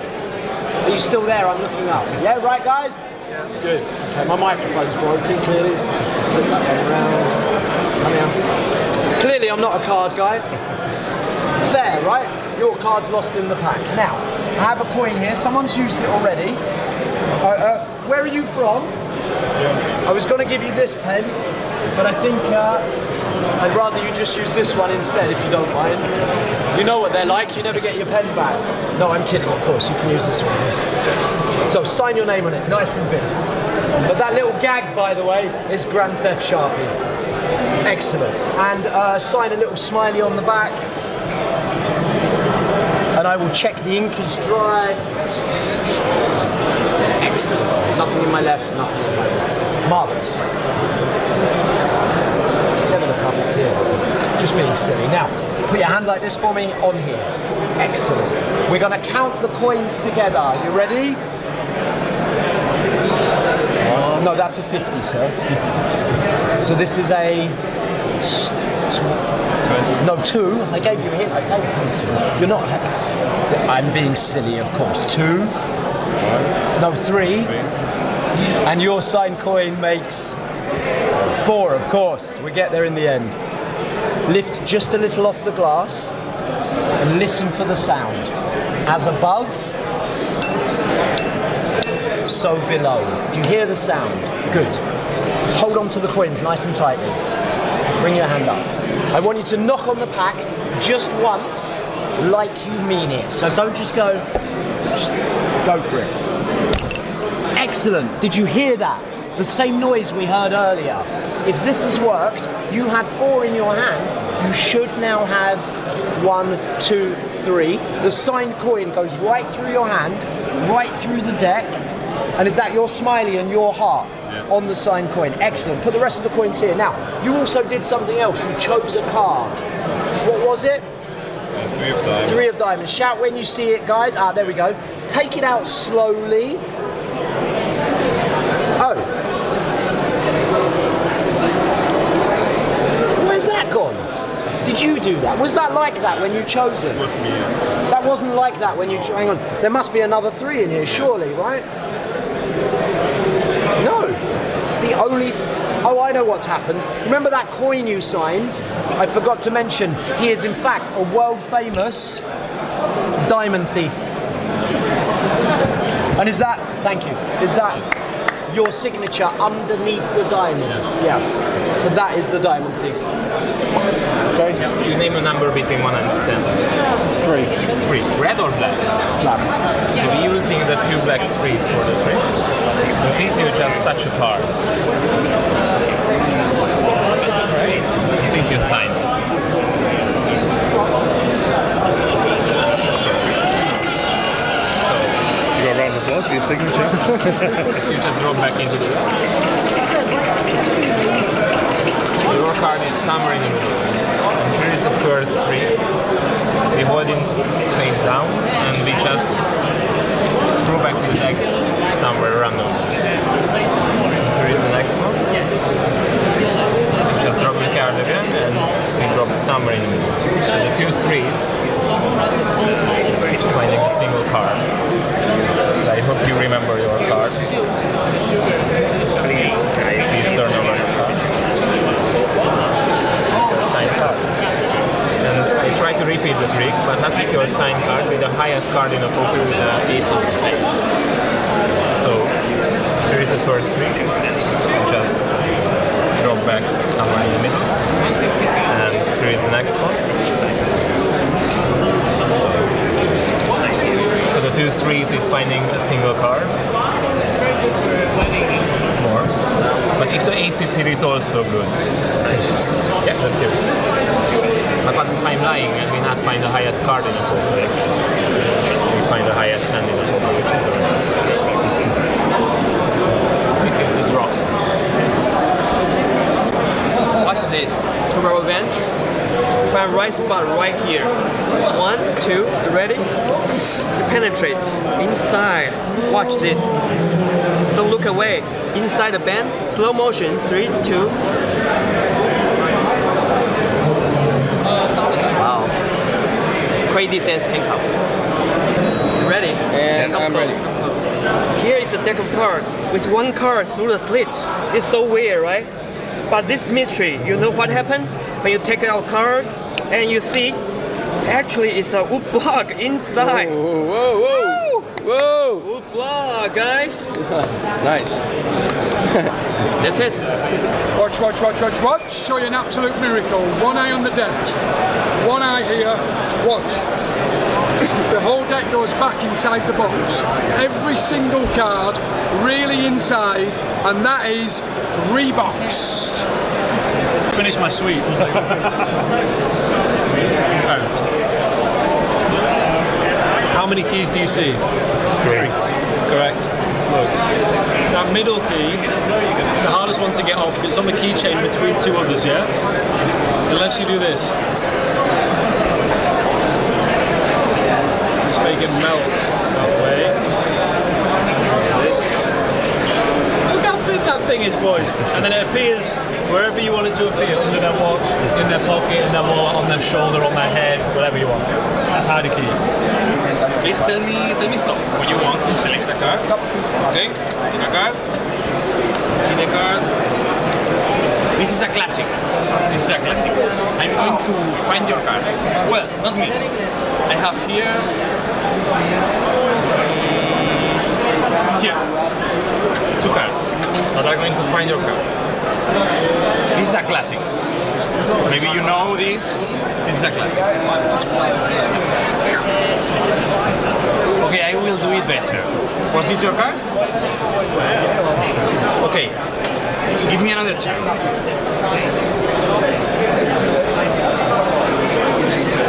Are you still there? I'm looking up. Yeah, right, guys? Yeah. Good. Okay, my microphone's broken, clearly. Flip that one around. Come here. Clearly, I'm not a card guy. Fair, right? Your card's lost in the pack. Now, I have a coin here. Someone's used it already. Where are you from? I was going to give you this pen, but I think I'd rather you just use this one instead, if you don't mind. You know what they're like, you never get your pen back. No, I'm kidding, of course, you can use this one. So sign your name on it, nice and big. But that little gag, by the way, is Grand Theft Sharpie. Excellent. And sign a little smiley on the back. And I will check the ink is dry. Excellent. Nothing in my left, nothing in my right. Marvellous. Never look up, it's here. Just being silly. Now, put your hand like this for me, on here. Excellent. We're going to count the coins together. Are you ready? No, that's a 50, sir. So this is a... 20. No, 2. I gave you a hint. I tell you, you're not... I'm being silly, of course. 2. No, 3. And your signed coin makes 4, of course. We get there in the end. Lift just a little off the glass and listen for the sound. As above, so below. Do you hear the sound? Good. Hold on to the coins nice and tightly. Bring your hand up. I want you to knock on the pack just once, like you mean it. So don't just go, just go for it. Excellent. Did you hear that? The same noise we heard earlier. If this has worked, you had 4 in your hand. You should now have 1, 2, 3. The signed coin goes right through your hand, right through the deck. And is that your smiley and your heart? Yes. On the signed coin? Excellent. Put the rest of the coins here. Now, you also did something else. You chose a card. What was it? 3 of diamonds. 3 of diamonds. Shout when you see it, guys. Ah, there we go. Take it out slowly. Oh. Where's that gone? Did you do that? Was that like that when you chose it? It was me. That wasn't like that when you... Hang on. There must be another 3 in here, surely, right? No. It's the only... Oh, I know what's happened. Remember that coin you signed? I forgot to mention, he is in fact a world-famous diamond thief. And is that... Thank you. Is that your signature underneath the diamond? Yeah. So that is the diamond thief. Okay. You name a number between 1 and 10. 3. 3. Red or black? Black. So we're using the 2 black 3s for the 3. So please you just touch a card. Please you sign. You got a round of applause for your signature? You just roll back into the... So your card is somewhere in the middle. And here is the first 3. We hold it face down and we just throw back to the deck somewhere random. And here is the next one. We just drop the card again and we drop somewhere in the middle. So the 2 3s is finding a single card. So I hope you remember your card. So please turn over your card. It's your signed card. And I try to repeat the trick, but not with your signed card, with the highest card in the poker with the ace of spades. So here is the first 3. Just drop back somewhere in the middle. And here is the next one. So the 2 3s is finding a single card. It's more. But if the ace is here, it's also good. Yeah, that's it. But what if I'm lying and we not find the highest card in the poker? We find the highest hand in the poker, which is this is the draw. Watch this. 2 rubber bands. Find right spot right here. 1, 2, ready? It penetrates inside. Watch this. Don't look away. Inside the band. Slow motion. 3, 2. Wow. Crazy sense handcuffs. Ready? And Come I'm close, ready. come close. Here is a deck of cards with one card through the slit. It's so weird, right? But this mystery, you know what happened? When you take out card and you see, actually it's a wood block inside. Whoa, whoa, whoa, whoa! Wood block, guys. Nice. That's it. Watch, watch, watch, watch, watch. Show you an absolute miracle. One eye on the deck. One eye here. Watch. The whole deck goes back inside the box. Every single card really inside, and that is reboxed. Finish my sweet. How many keys do you see? 3. Correct. Look. That middle key, it's the hardest one to get off because it's on the keychain between 2 others, yeah? Unless you do this. Just make it melt that way. This. Look how big that thing is, boys. And then it appears wherever you want it to appear, under their watch, in their pocket, in their wallet, on their shoulder, on their head, whatever you want. That's hide a key. Please tell me stop when you want to select the card. Okay, the card. See the card. This is a classic. This is a classic. I'm going to find your card. Well, not me. I have here 2 cards that are going to find your card. This is a classic. Maybe you know this. This is a classic. Okay, I will do it better. Was this your card? Okay. Give me another chance.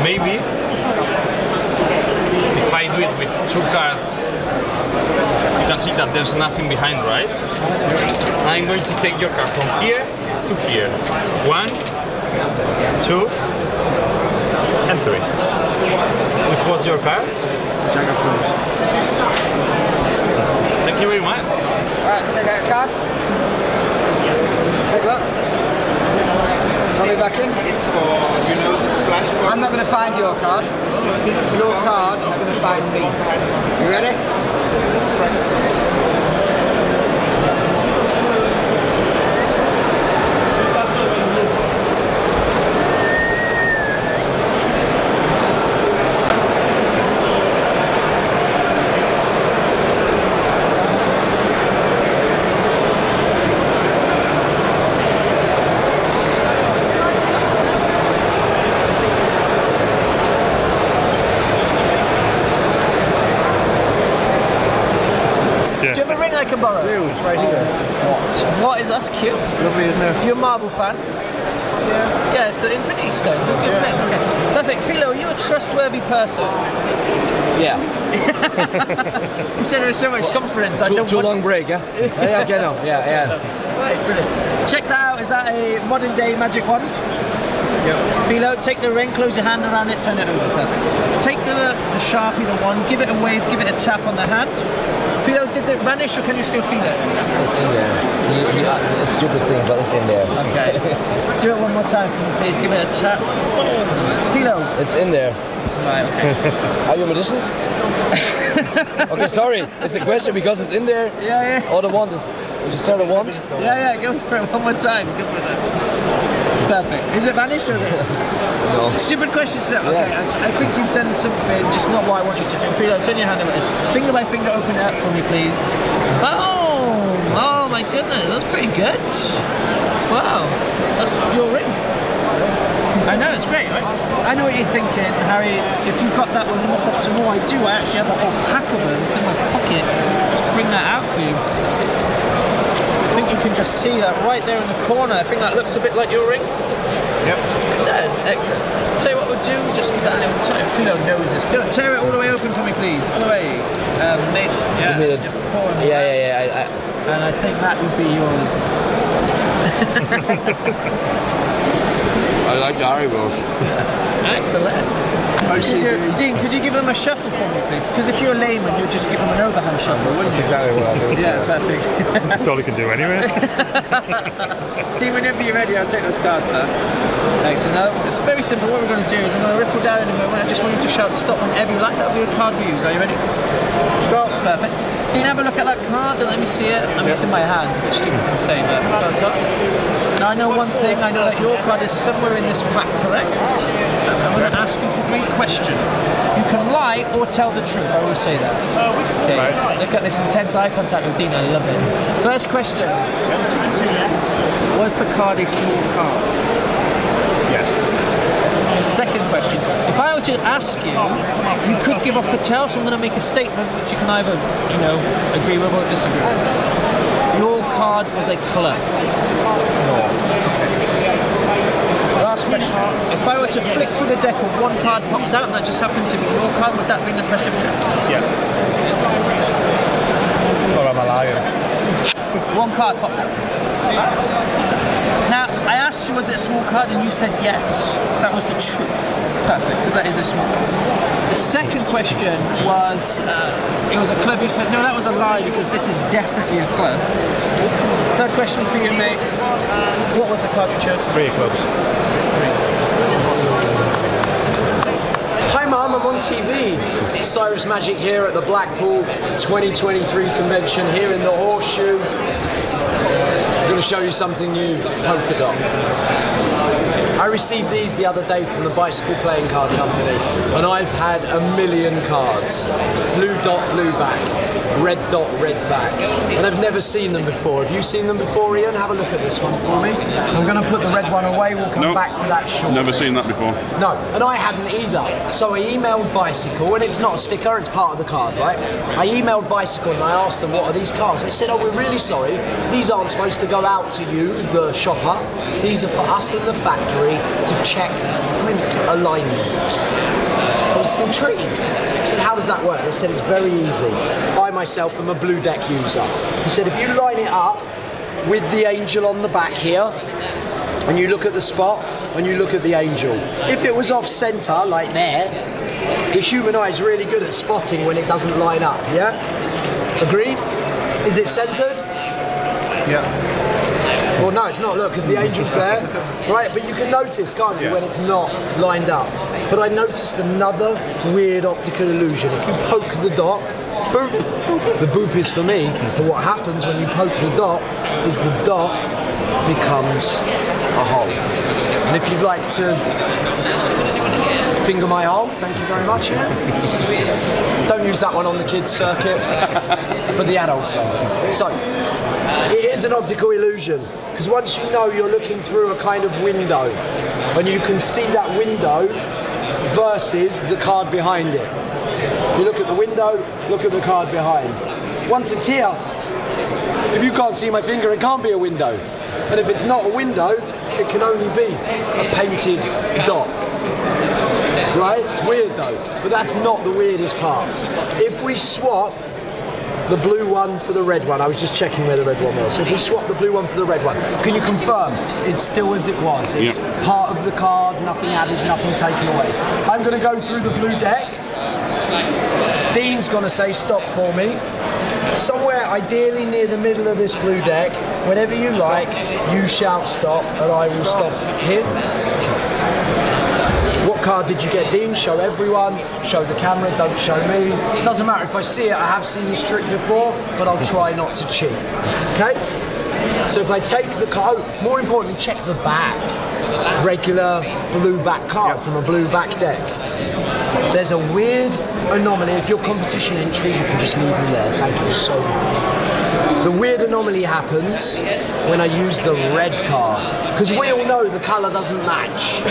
Maybe if I do it with 2 cards, you can see that there's nothing behind, right? I'm going to take your card from here to here. 1, 2, and 3. Which was your card? Jack of Clubs. Thank you very much. Alright, take out a card. Take a look. I'll be back in. I'm not going to find your card. Your card is going to find me. You ready? Do you have a ring I can borrow? It's right here. What is that's cute? Lovely, isn't it? You're a Marvel fan? Yeah. Yeah, it's the Infinity Stones. It's a good ring. Okay. Perfect. Philo, are you a trustworthy person? Yeah. You said there was so much confidence. I don't Too long break, yeah? Yeah, get on. Yeah. Right, brilliant. Check that out. Is that a modern day magic wand? Yep. Philo, take the ring, close your hand around it, turn it over. Perfect. Take the Sharpie, the wand, give it a wave, give it a tap on the hand. Philo, did it vanish or can you still feel it? It's in there. It's a stupid thing, but it's in there. Okay. Do it one more time for me, please. Give it a tap. Philo. It's in there. Right, okay. Are you a magician? Okay, sorry. It's a question because it's in there. Yeah. Or the wand is. You saw the wand? Yeah, go for it one more time. Go for it. Perfect. Is it vanished or is it? No. Stupid question, sir. Okay, I think you've done something, just not what I want you to do. Philo, turn your hand over this. Finger by finger, open it up for me, please. Boom! Oh my goodness, that's pretty good. Wow, that's your ring. I know, it's great, right? I know what you're thinking, Harry. If you've got that one, you must have some more. I do. I actually have a whole pack of them. It's in my pocket. Just bring that out for you. I think you can just see that right there in the corner. I think that looks a bit like your ring. Yep. It does. Excellent. Tell you what we'll do. Just give that a little time. Philo knows this. Do it. Tear it all the way open for me, please. All the way. Just pour it. Yeah. And I think that would be yours. I like Gary Rose. Excellent. Dean, could you give them a shuffle for me, please? Because if you're a layman, you'd just give them an overhand shuffle, wouldn't you? That's exactly what I'll do. Yeah, perfect. That's all he can do anyway. Dean, whenever you're ready, I'll take those cards back. Excellent. Now, it's very simple. What we're going to do is I'm going to riffle down in a moment. I just want you to shout stop whenever you like. That'll be a card we use. Are you ready? Stop. Perfect. Dean, have a look at that card and let me see it. I mean, it's in my hands. A bit stupid thing to say, but now I know one thing. I know that your card is somewhere in this pack, correct? I'm going to ask you 3 questions. You can lie or tell the truth. I always say that. Okay. Look at this intense eye contact with Dean. I love it. First question. Was the card a small card? Yes. Second question. If I were to ask you, you could give off a tell, so I'm going to make a statement which you can either, agree with or disagree with. Your card was a club. No. Okay. Last question. If I were to flick through the deck and one card popped out and that just happened to be your card, would that be an impressive trick? Yeah. Or am I lying? One card popped out. Now, I asked you, was it a small card, and you said yes. That was the truth. Perfect, because that is a small card. The second question was, it was a club. You said, no, that was a lie, because this is definitely a club. Third question for you, mate. What was the card you chose? 3 clubs. Hi, Mum, I'm on TV. Cyrus Magic here at the Blackpool 2023 convention here in the Horseshoe. I'm going to show you something new, polka dot. I received these the other day from the Bicycle Playing Card Company, and I've had a million cards. Blue dot, blue back. Red dot, red back. And I've never seen them before. Have you seen them before, Ian? Have a look at this one for me. I'm going to put the red one away. We'll come back to that shortly. Never seen that before. No, and I hadn't either. So I emailed Bicycle, and it's not a sticker, it's part of the card, right? I emailed Bicycle and I asked them, what are these cards? They said, oh, we're really sorry. These aren't supposed to go out to you, the shopper. These are for us in the factory to check print alignment. I was intrigued. I said, how does that work? They said, it's very easy. I myself am a blue deck user. He said, if you line it up with the angel on the back here, and you look at the spot, and you look at the angel. If it was off centre, like there, the human eye is really good at spotting when it doesn't line up, yeah? Agreed? Is it centred? Yeah. Well, no, it's not, look, because the angel's there, right? But you can notice, can't you, when it's not lined up. But I noticed another weird optical illusion. If you poke the dot, boop, the boop is for me, but what happens when you poke the dot is the dot becomes a hole. And if you'd like to finger my hole, thank you very much, Ian. Don't use that one on the kids' circuit, but the adults though. So, it is an optical illusion, because once you know you're looking through a kind of window, and you can see that window versus the card behind it. You look at the window, look at the card behind. Once it's here, if you can't see my finger, it can't be a window. And if it's not a window, it can only be a painted dot. Right? It's weird though, but that's not the weirdest part. If we swap the blue one for the red one, I was just checking where the red one was. So if we swap the blue one for the red one, can you confirm it's still as it was? It's part of the card, nothing added, nothing taken away. I'm going to go through the blue deck. Dean's going to say stop for me. Somewhere ideally near the middle of this blue deck, whenever you like, you shout stop and I will stop him. What card did you get, Dean? Show everyone, show the camera, don't show me. It doesn't matter if I see it, I have seen this trick before, but I'll try not to cheat. Okay? So if I take the card, more importantly, check the back. Regular blue back card from a blue back deck. There's a weird anomaly. If your competition entries, you can just leave them there. Thank you so much. The weird anomaly happens when I use the red card, because we all know the colour doesn't match.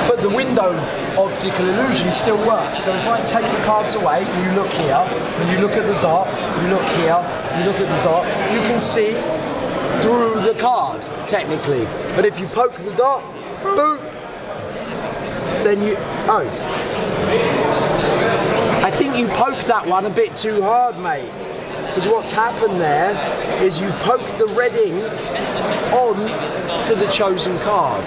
But the window optical illusion still works. So if I take the cards away, and you look here, and you look at the dot, you look here, you look at the dot, you can see through the card, technically. But if you poke the dot, boop, then you, oh. I think you poked that one a bit too hard, mate. is what's happened there is you poke the red ink on to the chosen card.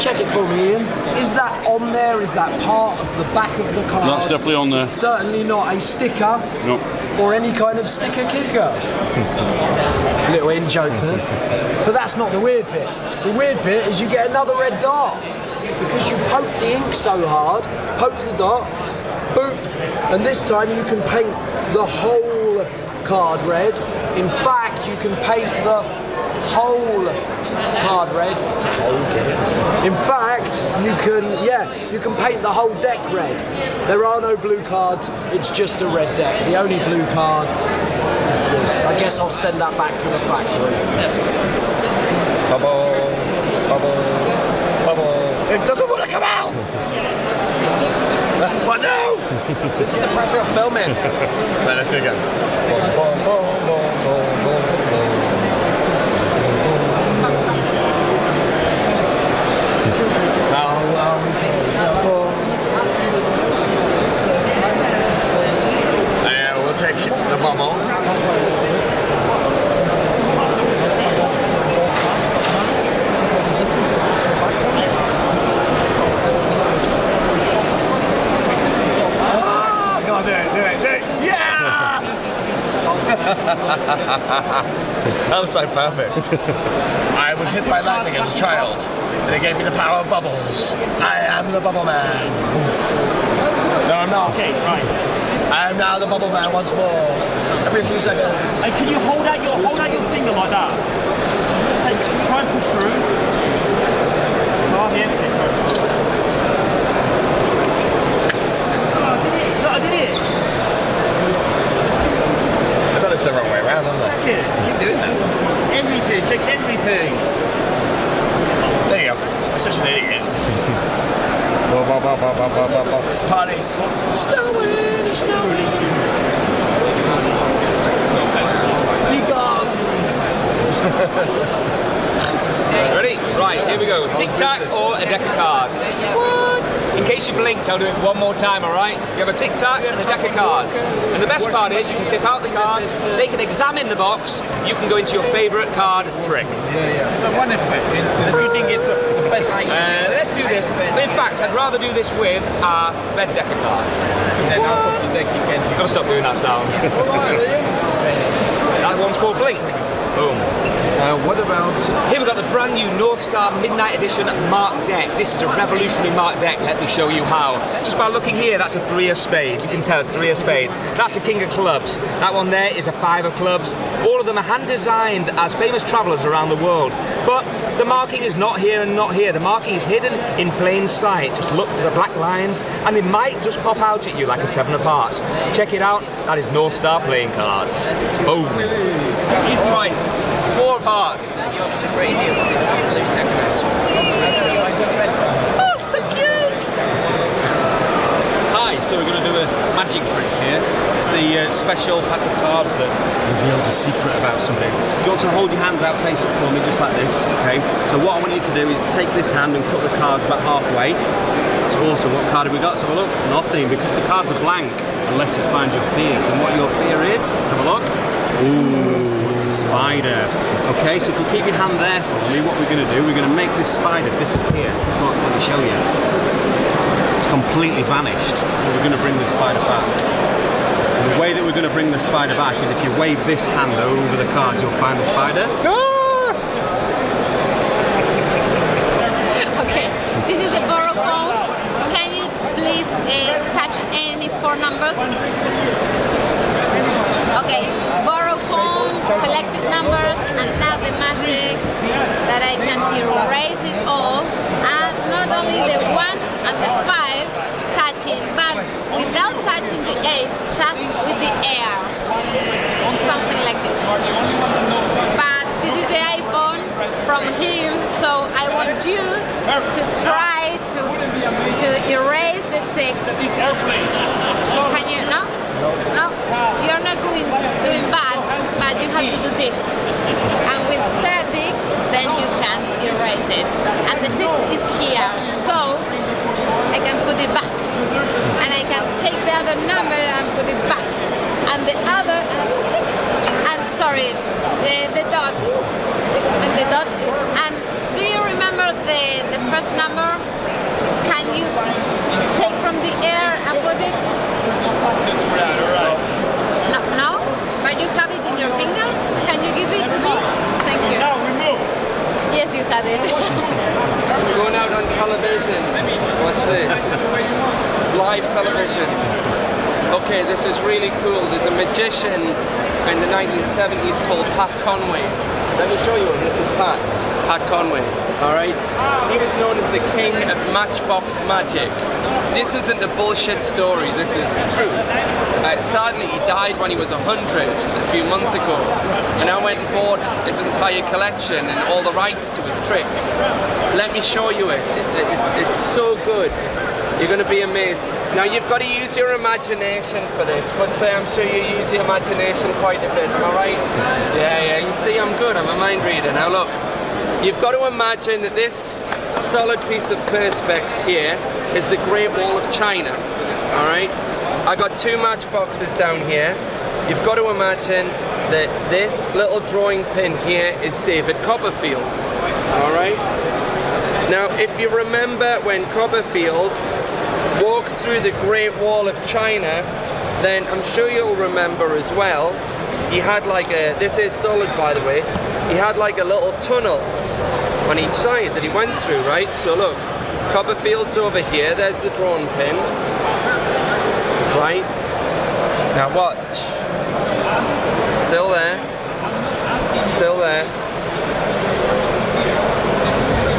Check it for me, Ian. Is that on there? Is that part of the back of the card? That's definitely on there. It's certainly not a sticker No. or any kind of sticker kicker. Little in joke there. But that's not the weird bit. The weird bit is you get another red dot. Because you poke the ink so hard, poke the dot, boop, and this time you can paint the whole card red. In fact, you can paint the whole card red. It's a hole, get it? In fact, you can paint the whole deck red. There are no blue cards, it's just a red deck. The only blue card is this. I guess I'll send that back to the factory. Bubble, bubble, bubble. It doesn't want to come out! What no? This is the pressure of filming. Right, let's do it again. Boom, boom, boom, boom, boom, boom, boom. And we'll take the bubble. Do it. Yeah! That was like perfect. I was hit by lightning as a child, and it gave me the power of bubbles. I am the bubble man. No, I'm not. Okay, right. I am now the bubble man once more. Every few seconds. Hey, can you hold out your finger like that? Try and push through. Oh, here. No, I did it. I got this the wrong way around, haven't I? Check it. Keep doing that. Everything, check everything. There you go. I'm such an idiot. Party. Snowing, it's snowing. Be gone. Ready? Right, here we go. Tic-tac or a deck of cards? What? In case you blinked, I'll do it one more time, alright? You have a tic-tac and a deck of cards. And the best part is you can tip out the cards, they can examine the box, you can go into your favourite card trick. One effect. Do you think it's the best? Let's do this. In fact, I'd rather do this with a red deck of cards. You've got to stop doing that sound. That one's called Blink. Boom. What about... Here we've got the brand new North Star Midnight Edition Mark deck. This is a revolutionary Mark deck. Let me show you how. Just by looking here, that's a 3 of spades. You can tell it's 3 of spades. That's a king of clubs. That one there is a 5 of clubs. All of them are hand designed as famous travellers around the world. But the marking is not here and not here. The marking is hidden in plain sight. Just look for the black lines and they might just pop out at you like a 7 of hearts. Check it out. That is North Star playing cards. Boom. All right. 4 of hearts. Oh, so cute! Hi, so we're going to do a magic trick here. It's the special pack of cards that reveals a secret about something. Do you want to hold your hands out face up for me, just like this, okay? So what I want you to do is take this hand and cut the cards about halfway. It's awesome. What card have we got? Let's have a look. Nothing, because the cards are blank, unless it finds your fears. And what your fear is, let's have a look. Ooh, it's a spider. Okay, so if you keep your hand there for me, what we're going to do, we're going to make this spider disappear. Look, let me show you. It's completely vanished. And we're going to bring the spider back. And the way that we're going to bring the spider back is if you wave this hand over the cards, you'll find the spider. Okay, this is a borrow phone. Can you please touch any 4 numbers? Okay, borrow phone, selected numbers, and now the magic that I can erase it all, and not only the 1 and the 5 touching, but without touching the 8, just with the air. It's something like this. But this is the iPhone from him, so I want you to try to erase the 6. Can you? No? No? You're not doing bad, but you have to do this. And with static, then you can erase it. And the 6 is here, so I can put it back. And I can take the other number and put it back. And the other, sorry, the dot. And the dot. And do you remember the first number? Can you take from the air and put it? No, no? But you have it in your finger? Can you give it to me? Thank you. Now we move. Yes, you have it. It's going out on television. Watch this. Live television. Okay, this is really cool. There's a magician in the 1970s called Pat Conway. Let me show you him. This is Pat Conway. Alright? He was known as the king of matchbox magic. This isn't a bullshit story, this is true. Sadly, he died when he was 100 a few months ago. And I went and bought his entire collection and all the rights to his tricks. Let me show you it. It's so good. You're going to be amazed. Now you've got to use your imagination for this, but say I'm sure you use your imagination quite a bit, am I right? Yeah, you see I'm good, I'm a mind reader. Now look, you've got to imagine that this solid piece of perspex here is the Great Wall of China, alright? I got two matchboxes down here. You've got to imagine that this little drawing pin here is David Copperfield, alright? Now if you remember when Copperfield walked through the Great Wall of China, then I'm sure you'll remember as well, he had like a, this is solid by the way, he had like a little tunnel on each side that he went through, right? So look, Copperfield's over here, there's the drawn pin, right? Now watch, still there, still there.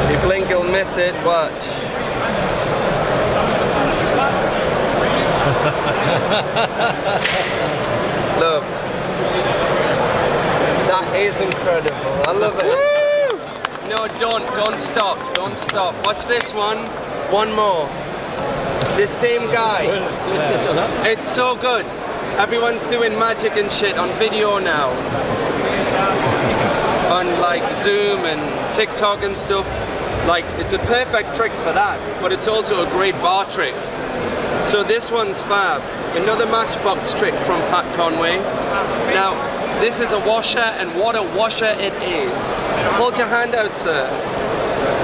If you blink you'll miss it, watch. Look, that is incredible. I love it. Woo! No, don't stop. Watch this one. One more. This same guy. It's so good. Everyone's doing magic and shit on video now. On like Zoom and TikTok and stuff. Like, it's a perfect trick for that, but it's also a great bar trick. So this one's fab. Another matchbox trick from Pat Conway. Now, this is a washer, and what a washer it is. Hold your hand out, sir.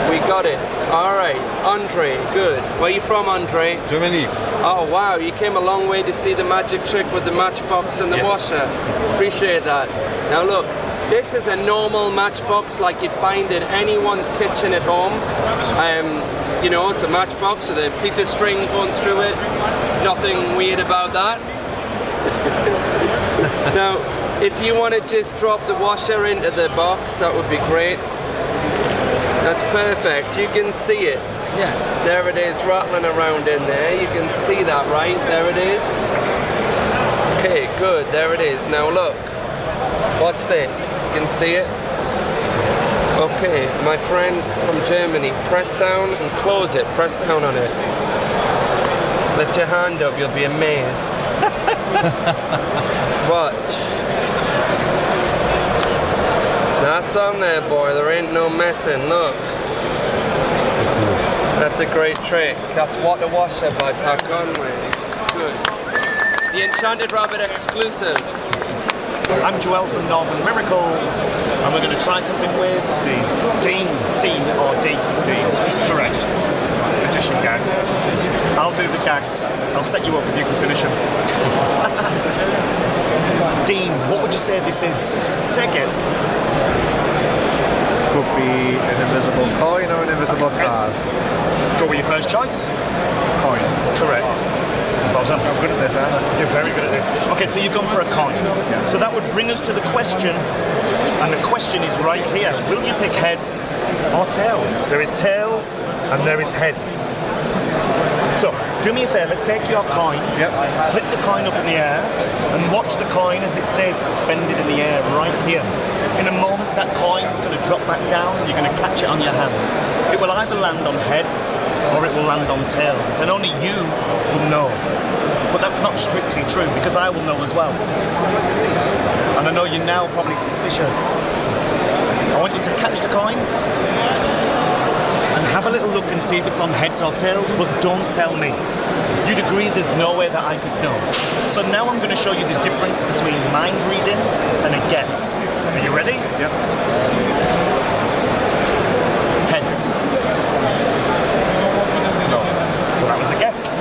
We got it. All right, Andre, good. Where are you from, Andre? Germany. Oh, wow, you came a long way to see the magic trick with the matchbox and the washer. Appreciate that. Now look, this is a normal matchbox like you'd find in anyone's kitchen at home. You know, it's a matchbox with a piece of string going through it. Nothing weird about that. Now, if you want to just drop the washer into the box, that would be great. That's perfect. You can see it. Yeah. There it is, rattling around in there. You can see that, right? There it is. Okay, good. There it is. Now look. Watch this. You can see it. Okay, my friend from Germany, press down and close it. Press down on it. Lift your hand up, you'll be amazed. Watch. That's on there, boy. There ain't no messing. Look. That's a great trick. That's What a Washer by Pat Conway. It's good. The Enchanted Rabbit exclusive. I'm Joel from Northern Miracles, and we're going to try something with Dean or D. Correct. Magician gag. I'll do the gags. I'll set you up and you can finish them. Dean, what would you say this is? Take it. Could be an invisible coin or an invisible card. Go with your first choice. Coin. Correct. I'm good at this, aren't I? You're very good at this. Okay, so you've gone for a coin. Yeah. So that would bring us to the question, and the question is right here. Will you pick heads or tails? There is tails and there is heads. So, do me a favour, take your coin, flip the coin up in the air, and watch the coin as it stays suspended in the air right here. In a moment, that coin's going to drop back down, and you're going to catch it on your hand. It will either land on heads, or it will land on tails, and only you will know. But that's not strictly true, because I will know as well. And I know you're now probably suspicious. I want you to catch the coin, and Have a little look and see if it's on heads or tails, but don't tell me. You'd agree there's no way that I could know. So now I'm going to show you the difference between mind reading and a guess. Are you ready? Yep. Heads. No. Well, that was a guess.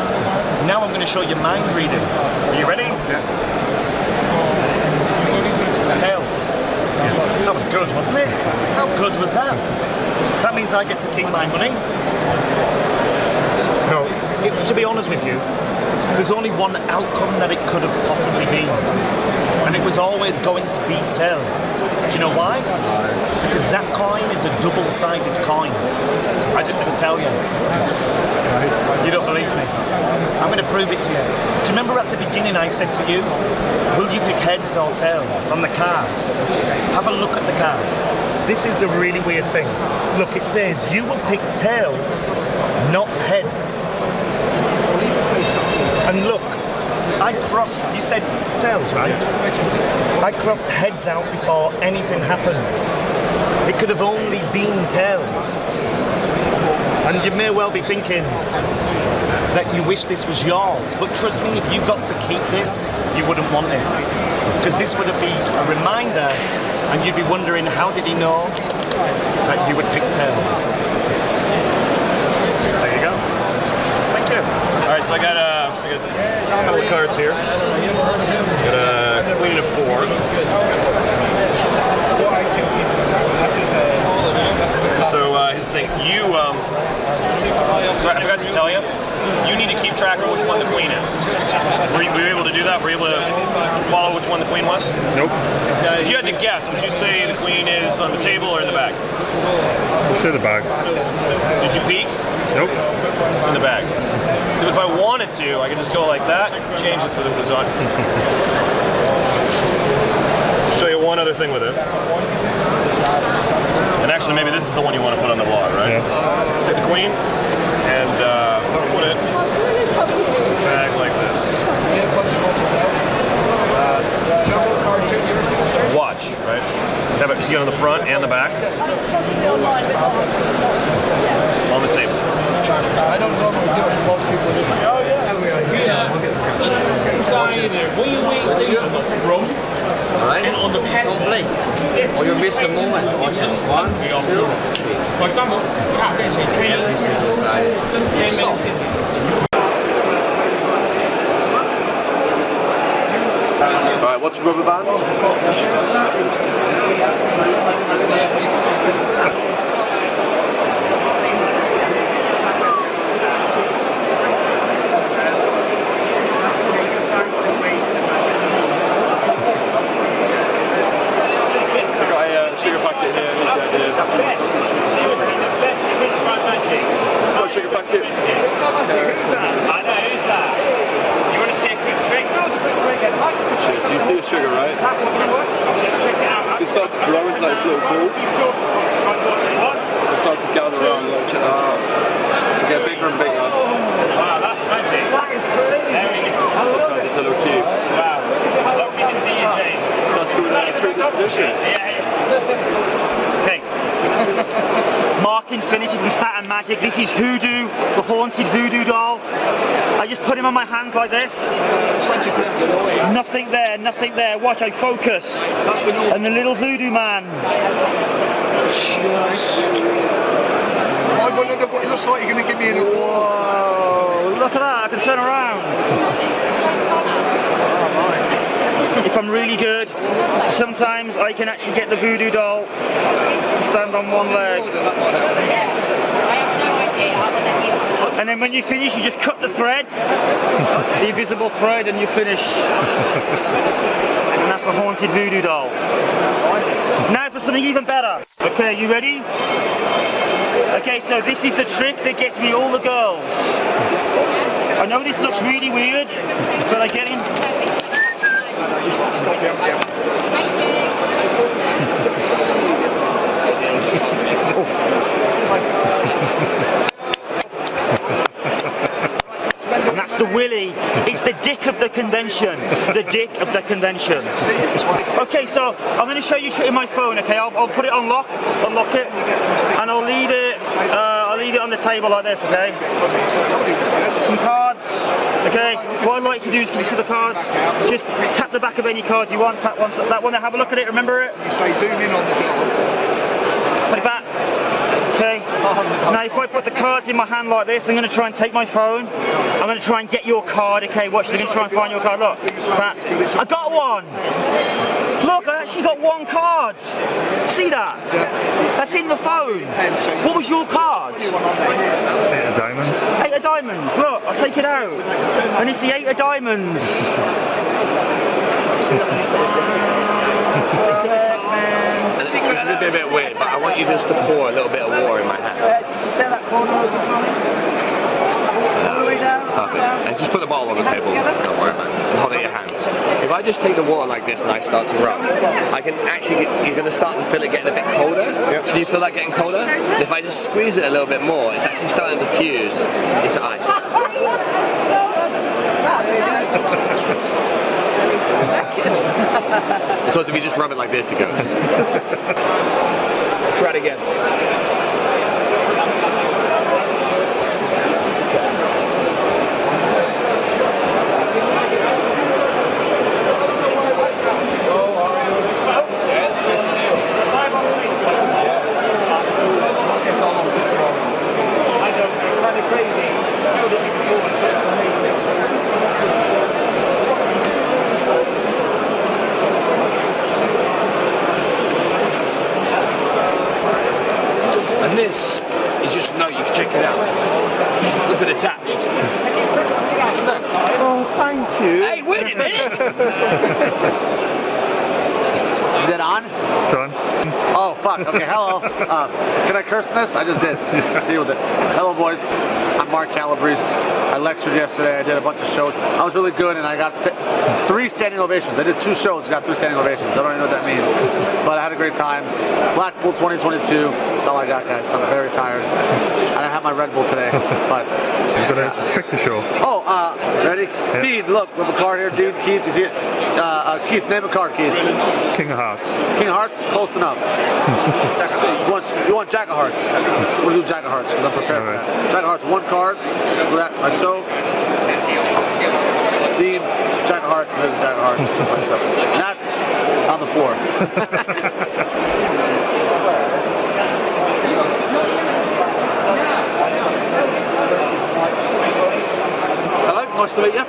Now I'm going to show you mind reading. Are you ready? Yeah. Tails. That was good, wasn't it? How good was that? That means I get to keep my money. No, to be honest with you, there's only one outcome that it could have possibly been. And it was always going to be tails. Do you know why? Because that coin is a double-sided coin. I just didn't tell you. You don't believe me? I'm going to prove it to you. Do you remember at the beginning I said to you, will you pick heads or tails on the card? Have a look at the card. This is the really weird thing. Look, it says you will pick tails, not heads. And look, I crossed, you said tails, right? I crossed heads out before anything happened. It could have only been tails. And you may well be thinking that you wish this was yours, but trust me, if you got to keep this, you wouldn't want it. Because this would be a reminder, and you'd be wondering, how did he know that you would pick tails? There you go. Thank you. All right, so I got a couple of cards here. Got a queen and a 4. So his thing, sorry, I forgot to tell you. You need to keep track of which one the queen is. Were you able to do that? Were you able to follow which one the queen was? Nope. If you had to guess, would you say the queen is on the table or in the bag? We'll say the bag. Did you peek? Nope. It's in the bag. So if I wanted to, I could just go like that, change it so that it was on. Show you one other thing with this. And actually, maybe this is the one you want to put on the wall, right? Yeah. Take the queen and put it in a bag like this. Watch, right? Have it see it on the front and the back. On the table. I don't normally do it. Most people do. Oh yeah. Inside there. Will you wait from? Alright, complete. Or you miss the moment. Watch it. 1, 2, 3. For example, every single side is just 10 minutes in. Alright, what's rubber band? Sugar packet here, is the idea. Got a sugar packet. I know, who's that? You want to see a quick trick? Cheers. So you see a sugar, right? So it starts to grow into like this little ball. It starts to gather around, like, check that out. You get bigger and bigger. Wow, that's magic. That is brilliant. There we go. It turns into a little cube. Wow. Look, we can see you, James. So that's good in that sweet disposition. Okay. Mark Infinity from Saturn Magic. This is Hoodoo, the haunted voodoo doll. I just put him on my hands like this. Nothing there, nothing there. Watch, I focus. And the little voodoo man. It looks like you're going to give me an award. Oh, look at that, I can turn around. If I'm really good, sometimes I can actually get the voodoo doll to stand on one leg. And then when you finish, you just cut the thread, the invisible thread, and you're finished. And that's the haunted voodoo doll. Now for something even better. Okay, are you ready? Okay, so this is the trick that gets me all the girls. I know this looks really weird, but I get him. And that's the willy. It's the dick of the convention. The dick of the convention. Okay, so I'm going to show you in my phone. Okay, I'll put it on lock, unlock it, and I'll leave it. I'll leave it on the table like this, okay? Some cards, okay? What I'd like to do is, can you see the cards? Just tap the back of any card you want, tap one, that one, have a look at it, remember it? You say zoom in on the dog. Put it back. Okay. Now if I put the cards in my hand like this, I'm going to try and take my phone. I'm going to try and get your card. Okay, watch. I'm going to try and find your card. Look. I got one. Look, I actually got one card. See that? That's in the phone. What was your card? 8 of diamonds. 8 of diamonds. Look, I'll take it out. And it's the 8 of diamonds. This is going to be a bit weird, but I want you just to pour a little bit of water in my hand. Take that corner over from me. All the way down. Perfect. And just put the bottle on the table. Don't worry about it. And hold it in your hands. If I just take the water like this and I start to rub, I can actually you're going to start to feel it getting a bit colder. Can you feel that getting colder? And if I just squeeze it a little bit more, it's actually starting to fuse into ice. Because if you just rub it like this, it goes. Try it again. And this is just no, you can check it out. Look at attached. Just look. Oh, thank you. Hey, wait a minute! Is it on? It's on. Oh, fuck. Okay, hello. Can I curse in this? I just did. Deal with it. Hello, boys. I'm Mark Calabrese. I lectured yesterday. I did a bunch of shows. I was really good, and I got 3 standing ovations. I did 2 shows, got 3 standing ovations. I don't even know what that means. But I had a great time. Blackpool 2022. That's all I got, guys. I'm very tired. I didn't have my Red Bull today, but... You've got to trick the show. Oh, ready? Yeah. Dean, look, we have a card here. Dean, Keith, is it? Keith, name a card, Keith. King of Hearts. King of Hearts? Close enough. you want Jack of Hearts? We'll do Jack of Hearts because I'm prepared for that. Jack of Hearts, 1 card, like so. Dean, Jack of Hearts, and there's Jack of Hearts, just like so. And that's on the floor. Hello, nice to meet you.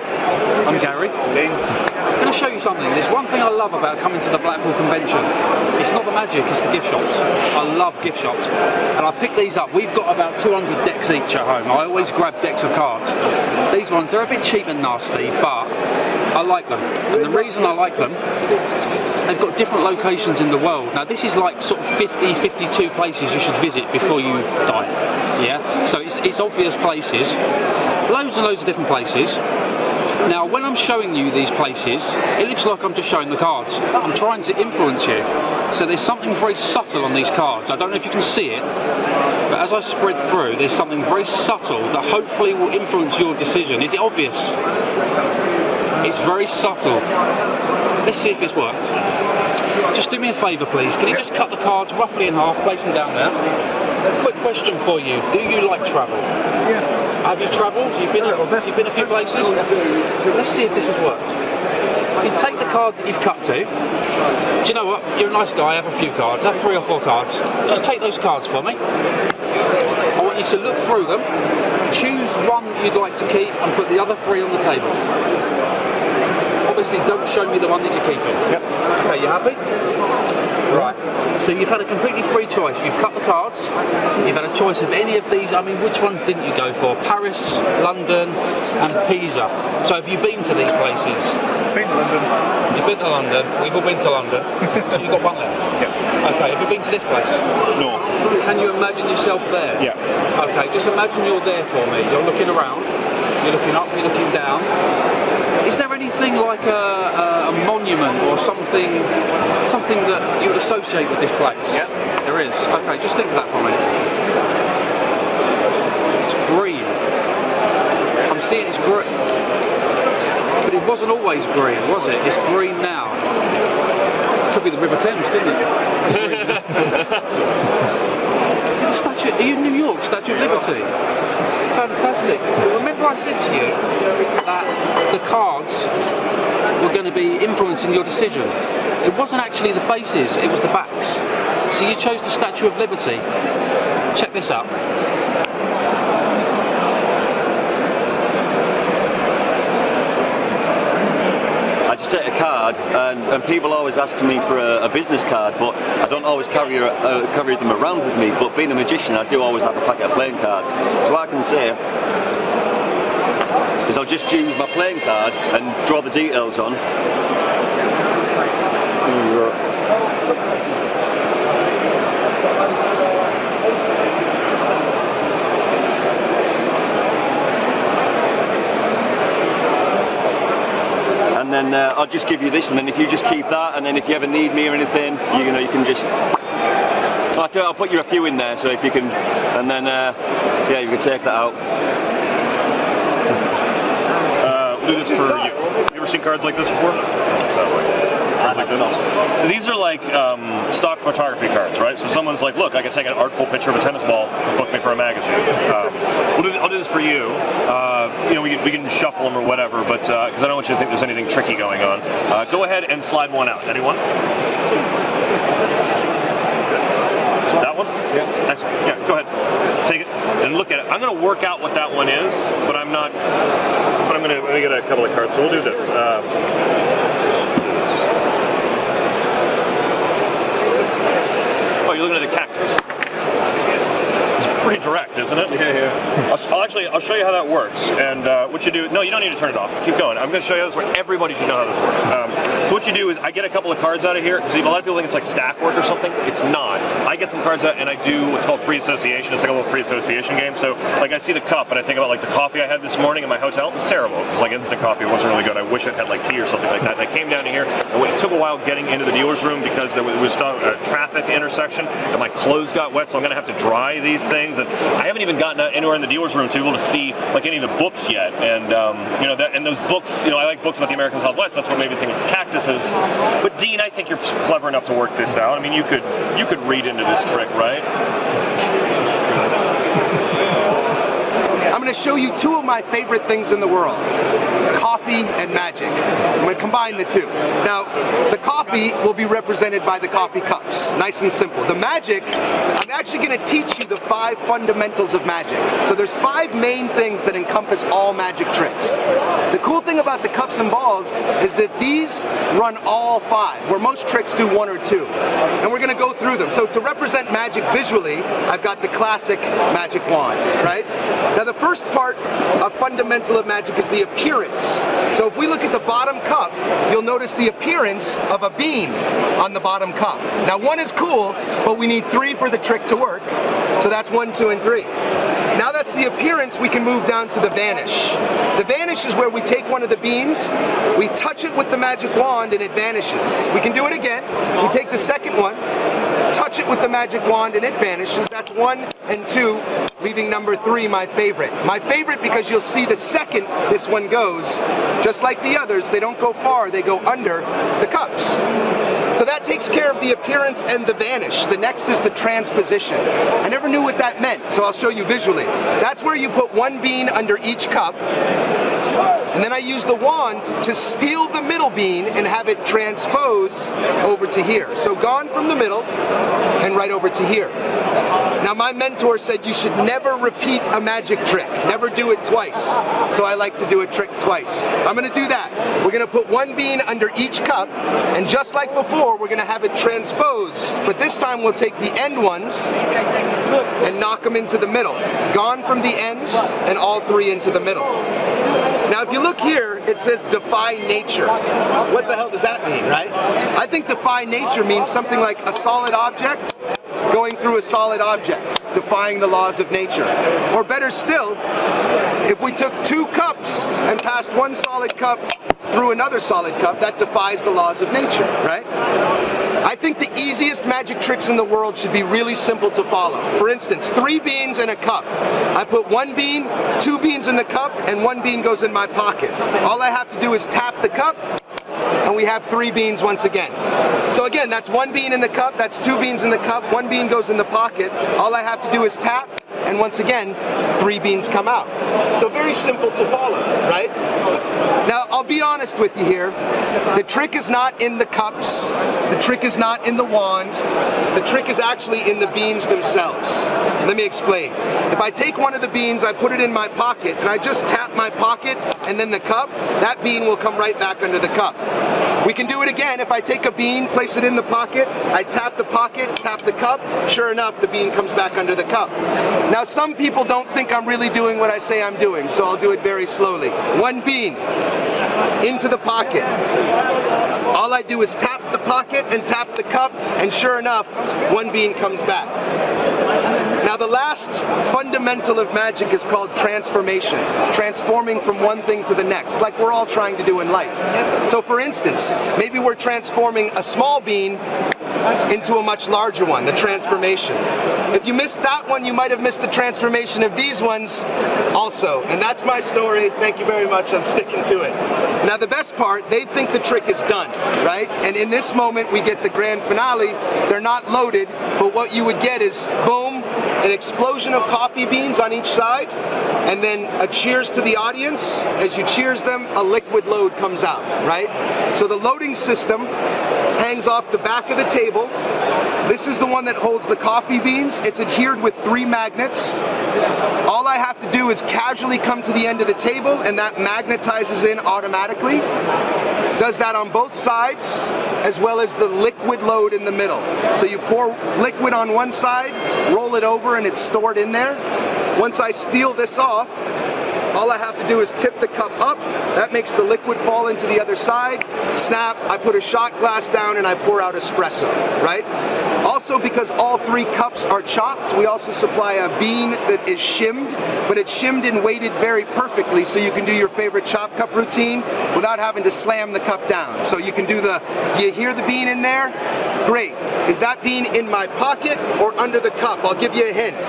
I'm Gary. I'm going to show you something. There's one thing I love about coming to the Blackpool Convention. It's not the magic, it's the gift shops. I love gift shops. And I picked these up. We've got about 200 decks each at home. I always grab decks of cards. These ones, they're a bit cheap and nasty, but I like them. And the reason I like them, they've got different locations in the world. Now this is like sort of 50, 52 places you should visit before you die. Yeah? So it's obvious places. Loads and loads of different places. Now when I'm showing you these places, it looks like I'm just showing the cards. I'm trying to influence you. So there's something very subtle on these cards. I don't know if you can see it, but as I spread through, there's something very subtle that hopefully will influence your decision. Is it obvious? It's very subtle. Let's see if it's worked. Just do me a favour, please. Can you just cut the cards roughly in half, place them down there? A quick question for you. Do you like travel? Yeah. Have you travelled? You've been a few places? Let's see if this has worked. If you take the card that you've cut to, do you know what? You're a nice guy, have a few cards, have 3 or 4 cards. Just take those cards for me. I want you to look through them, choose one that you'd like to keep and put the other 3 on the table. Obviously don't show me the one that you're keeping. Yep. Okay, you happy? Right. So you've had a completely free choice. You've cut the cards. You've had a choice of any of these. I mean, which ones didn't you go for? Paris, London, and Pisa. So have you been to these places? Been to London. You've been to London. We've all been to London. So you've got 1 left. Yeah. Okay. Have you been to this place? No. Can you imagine yourself there? Yeah. Okay. Just imagine you're there for me. You're looking around. You're looking up. You're looking down. Is there anything like a monument or something that you would associate with this place? Yeah. There is. Okay, just think of that for me. It's green. I'm seeing it's green. But it wasn't always green, was it? It's green now. Could be the River Thames, couldn't it? Is it the statue? Are you in New York? Statue of Liberty. Fantastic. Remember I said to you that the cards were going to be influencing your decision. It wasn't actually the faces, it was the backs. So you chose the Statue of Liberty. Check this out. I just take a card, and people always ask me for a business card, but I don't always carry them around with me. But being a magician, I do always have a packet of playing cards. So what I can say is I'll just use my playing card and draw the details on. And then I'll just give you this, and then if you just keep that, and then if you ever need me or anything, you know, you can just. I'll put you a few in there, so if you can, and then yeah, you can take that out. We'll do this for you. You ever seen cards like this before? Cards like this. So these are like stock photography cards, right? So someone's like, look, I can take an artful picture of a tennis ball, book me for a magazine. I'll do this for you. You know, we can shuffle them or whatever, but because I don't want you to think there's anything tricky going on. Go ahead and slide one out. Anyone? That one? Yeah. Excellent. Yeah, go ahead. Take it and look at it. I'm going to work out what that one is, but I'm not. But I'm going to get a couple of cards. So we'll do this. Oh, you're looking at the cactus. It's pretty direct, isn't it? Yeah. I'll show you how that works. And what you do, no, you don't need to turn it off. Keep going. I'm going to show you this where everybody should know how this works. So what you do is I get a couple of cards out of here, because a lot of people think it's like stack work or something. It's not. I get some cards out and I do what's called free association. It's like a little free association game. So like I see the cup and I think about like the coffee I had this morning in my hotel. It was terrible. It was like instant coffee. It wasn't really good. I wish it had like tea or something like that. And I came down to here and it took a while getting into the dealer's room because there was a traffic intersection and my clothes got wet, so I'm going to have to dry these things. And I haven't even gotten anywhere in the dealer's room to be able to see like any of the books yet. And you know, and those books, you know, I like books about the American Southwest. That's what made me think of the cactuses. But Dean, I think you're clever enough to work this out. I mean, you could read into this trick, right? I'm going to show you two of my favorite things in the world, coffee and magic. I'm going to combine the two. Now, the coffee will be represented by the coffee cups, nice and simple. The magic, I'm actually going to teach you the 5 fundamentals of magic. So there's 5 main things that encompass all magic tricks. The cool thing about the cups and balls is that these run all 5, where most tricks do 1 or 2. And we're going to go through them. So to represent magic visually, I've got the classic magic wand, right? Now the first part of fundamental of magic is the appearance. So if we look at the bottom cup, you'll notice the appearance of a bean on the bottom cup. Now 1 is cool, but we need 3 for the trick to work. So that's 1, 2, and 3. Now that's the appearance, we can move down to the vanish. The vanish is where we take one of the beans, we touch it with the magic wand and it vanishes. We can do it again. We take the second one, touch it with the magic wand and it vanishes. That's 1 and 2, leaving number 3 my favorite. My favorite because you'll see the second this one goes, just like the others, they don't go far, they go under the cups. So that takes care of the appearance and the vanish. The next is the transposition. I never knew what that meant, so I'll show you visually. That's where you put 1 bean under each cup, and then I use the wand to steal the middle bean and have it transpose over to here. So gone from the middle and right over to here. Now my mentor said you should never repeat a magic trick. Never do it twice. So I like to do a trick twice. I'm going to do that. We're going to put 1 bean under each cup, and just like before, we're going to have it transpose. But this time we'll take the end ones and knock them into the middle. Gone from the ends and all 3 into the middle. Now if you look here, it says defy nature. What the hell does that mean, right? I think defy nature means something like a solid object going through a solid object, defying the laws of nature. Or better still, if we took 2 cups and passed 1 solid cup through another solid cup, that defies the laws of nature, right? I think the easiest magic tricks in the world should be really simple to follow. For instance, 3 beans in a cup. I put 1 bean, 2 beans in the cup, and 1 bean goes in my pocket. All I have to do is tap the cup, and we have 3 beans once again. So again, that's 1 bean in the cup, that's 2 beans in the cup, 1 bean goes in the pocket. All I have to do is tap, and once again, 3 beans come out. So very simple to follow, right? Now, I'll be honest with you here. The trick is not in the cups. The trick is not in the wand. The trick is actually in the beans themselves. Let me explain. If I take one of the beans, I put it in my pocket, and I just tap my pocket and then the cup, that bean will come right back under the cup. We can do it again. If I take a bean, place it in the pocket, I tap the pocket, tap the cup, sure enough, the bean comes back under the cup. Now, some people don't think I'm really doing what I say I'm doing, so I'll do it very slowly. 1 bean into the pocket. All I do is tap the pocket and tap the cup, and sure enough, 1 bean comes back. Now, the last fundamental of magic is called transformation, transforming from one thing to the next, like we're all trying to do in life. So for instance, maybe we're transforming a small bean into a much larger one, the transformation. If you missed that one, you might have missed the transformation of these ones also. And that's my story. Thank you very much. I'm sticking to it. Now, the best part, they think the trick is done, right? And in this moment, we get the grand finale. They're not loaded, but what you would get is, boom, an explosion of coffee beans on each side, and then a cheers to the audience. As you cheers them, a liquid load comes out, right? So the loading system hangs off the back of the table. This is the one that holds the coffee beans. It's adhered with 3 magnets. All I have to do is casually come to the end of the table, and that magnetizes in automatically. Does that on both sides, as well as the liquid load in the middle. So you pour liquid on one side, roll it over, and it's stored in there. Once I steal this off, all I have to do is tip the cup up. That makes the liquid fall into the other side. Snap, I put a shot glass down and I pour out espresso, right? Also, because all 3 cups are chopped, we also supply a bean that is shimmed, but it's shimmed and weighted very perfectly, so you can do your favorite chop cup routine without having to slam the cup down. So you can do do you hear the bean in there? Great. Is that bean in my pocket or under the cup? I'll give you a hint.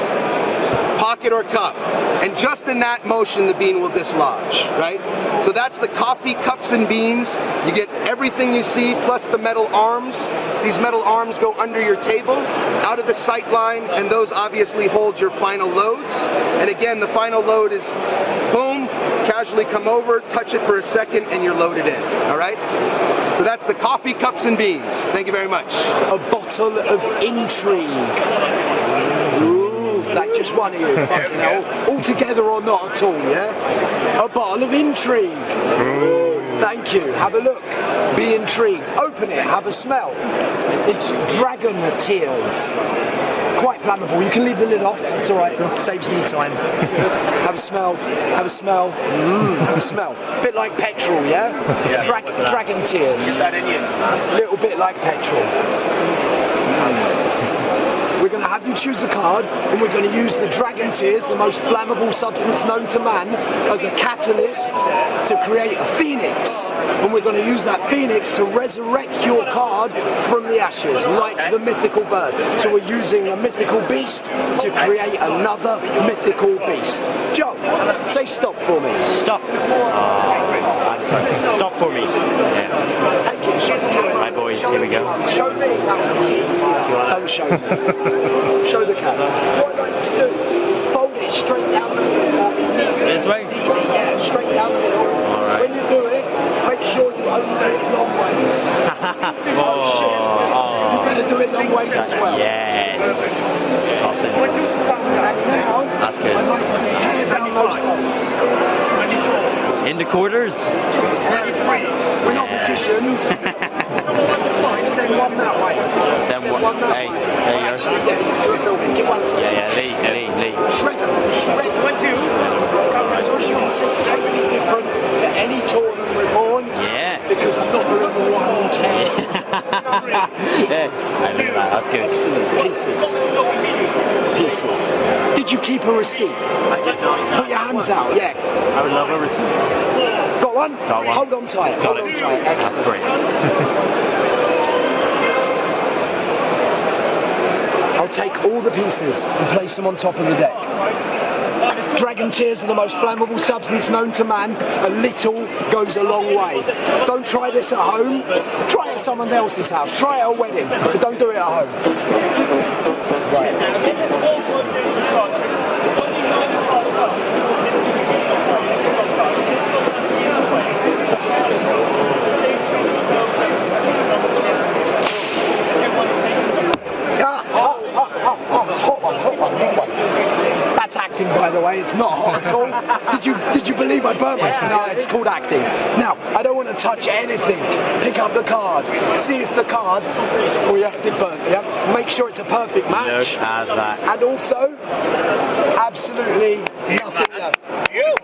Pocket or cup. And just in that motion, the bean will dislodge, right? So that's the coffee cups and beans. You get everything you see, plus the metal arms. These metal arms go under your table, out of the sight line, and those obviously hold your final loads. And again, the final load is boom, casually come over, touch it for a second, and you're loaded in, all right? So that's the coffee cups and beans. Thank you very much. A bottle of intrigue. Ooh, that just one of you, fucking hell. All together or not at all, yeah? A bottle of intrigue. Thank you. Have a look. Be intrigued. Open it. Have a smell. It's dragon tears. Quite flammable. You can leave the lid off. That's all right. Saves me time. Have a smell. Have a smell. Have a smell. A bit like petrol, yeah? Dragon tears. Get that in you. A little bit like petrol. We're going to have you choose a card, and we're going to use the dragon tears, the most flammable substance known to man, as a catalyst to create a phoenix. And we're going to use that phoenix to resurrect your card from the ashes, like the mythical bird. So we're using a mythical beast to create another mythical beast. Joe, say stop for me. Stop. Stop for me. Yeah. Take it, show the camera. My boys, here we go. Show me. That would be easier. Don't show me. Show the camera. What I'd like to do is fold it straight down the middle. This way? Yeah, straight down the middle. All right. When you do it, make sure you only do it long ways. You better do it long ways as well. Yes. Sausage. And now, that's good. I'd like to tear down those folds. Into quarters? Just tear it. We're not magicians. Send one that way. Send one. Hey, there you go. Lee. Shred. 1, 2. So as you can see, totally different to any tournament reborn. Yeah. Because I'm not doing the one Yes, I know that. That's good. Pieces. Did you keep a receipt? I did not. Put your hands out, yeah. I would love a receipt. Got one? Got one. Hold on tight. Got it. That's great. I'll take all the pieces and place them on top of the deck. Dragon tears are the most flammable substance known to man. A little goes a long way. Don't try this at home. Try it at someone else's house. Try it at a wedding, but don't do it at home. It's hot one. That's acting, by the way. It's not hot at all. Did you believe I burnt myself? No, it's called acting. Now, I don't want to touch anything. Pick up the card. See if the card. Oh yeah, it did burn. Yeah. Make sure it's a perfect match. Look at that. And also, absolutely nothing left. Thank you.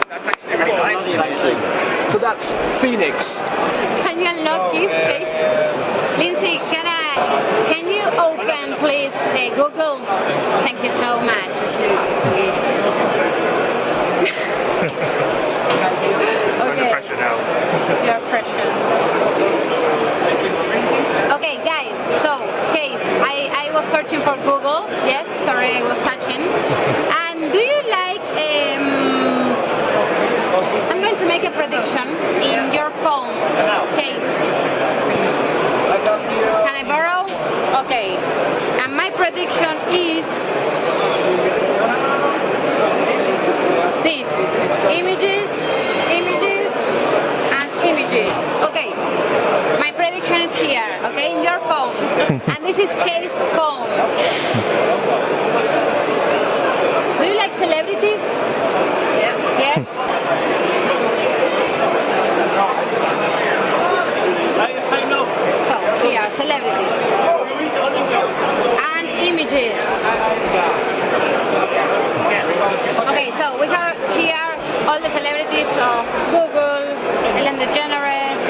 That's actually really nice. So that's Phoenix. Can you unlock it? Okay. Lindsay, can you open please Google? Thank you so much. Under pressure now. You're pressure. Okay, guys. So, Keith, I was searching for Google. Yes, sorry, I was touching. And do you like? I'm going to make a prediction in your phone, Keith. Can I borrow? Okay. And my prediction is this. Images, and images. Okay. My prediction is here, okay, in your phone. And this is Keith's phone. Do you like celebrities? Yes? So, here, celebrities. And images. Okay, so we have here all the celebrities of Google, Ellen DeGeneres.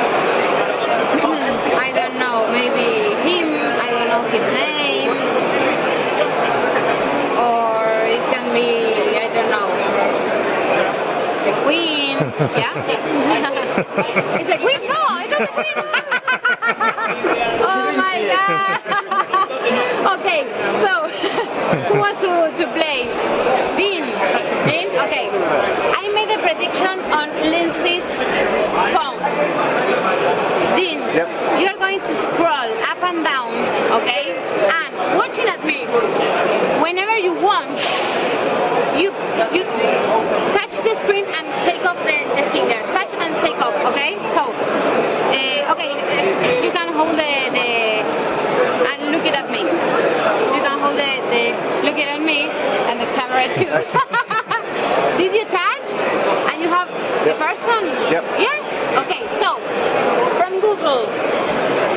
I don't know, maybe him, I don't know his name. Or it can be, I don't know, the Queen. Yeah? It's a Queen? No, it's not the Queen. Oh my god. Okay, so who wants to play? Dean? Okay. I made a prediction on Lindsay's phone. Dean, you're going to scroll up and down, okay? And watching at me, whenever you want, you touch the screen and take off the finger. Touch and take off, okay? So, okay, you can hold the and look it at me. You can hold look it at me and the camera too. Did you touch? And you have the person? Yep. Yeah? Okay, so from Google,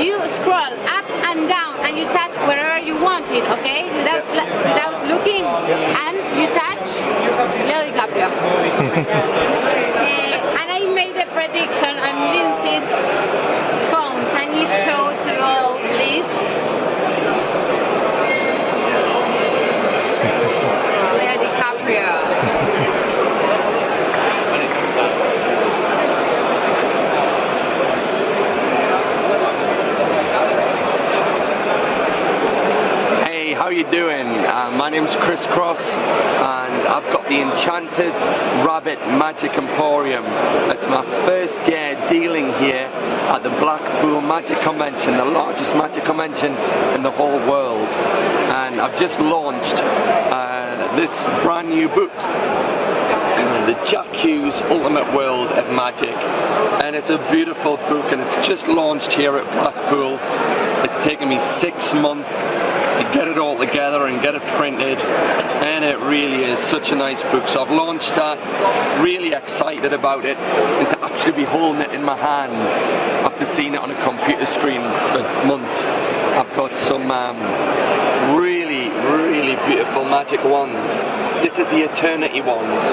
you scroll up and down and you touch wherever you want it, okay? Without looking. And you touch Leo DiCaprio. And I made a prediction on Lindsay's phone. Can you show to all, please? Leo DiCaprio. How are you doing? My name's Chris Cross and I've got the Enchanted Rabbit Magic Emporium. It's my first year dealing here at the Blackpool Magic Convention, the largest magic convention in the whole world. And I've just launched this brand new book, the Jack Hughes Ultimate World of Magic. And it's a beautiful book and it's just launched here at Blackpool. It's taken me 6 months to get it all together and get it printed, and it really is such a nice book. So I've launched that, really excited about it, and to actually be holding it in my hands after seeing it on a computer screen for months. I've got some really beautiful magic wands. This is the Eternity wand.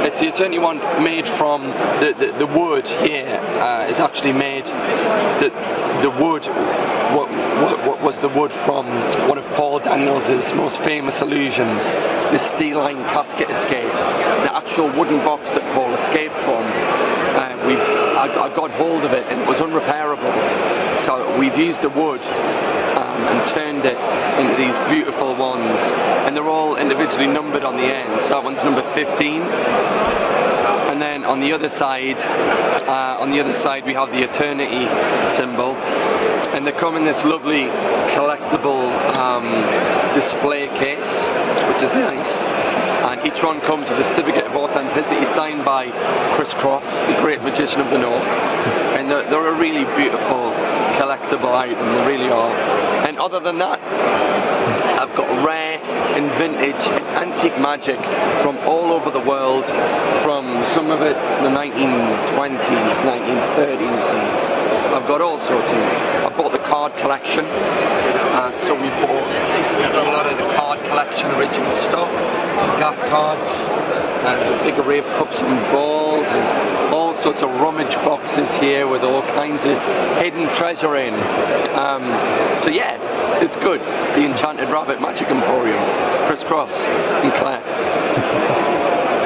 It's the Eternity wand made from the wood here. It's actually made the wood. What was the wood from one of Paul Daniels' most famous illusions, the Steel-Line Casket Escape, the actual wooden box that Paul escaped from. I got hold of it and it was unrepairable, so we've used the wood and turned it into these beautiful ones, and they're all individually numbered on the end. So that one's number 15. And then on the other side, we have the eternity symbol, and they come in this lovely collectible display case, which is nice. And each one comes with a certificate of authenticity signed by Chris Cross, the great magician of the North. And they're a really beautiful collectible item, they really are. And other than that, I've got rare and vintage and antique magic from all over the world, from some of it the 1920s, 1930s, and I've got all sorts of. I bought the card collection, so we bought a lot of the card collection original stock, gaff cards, a big array of cups and balls, and all sorts of rummage boxes here with all kinds of hidden treasure in. So yeah, it's good. The Enchanted Rabbit Magic Emporium, Chris Cross and Claire.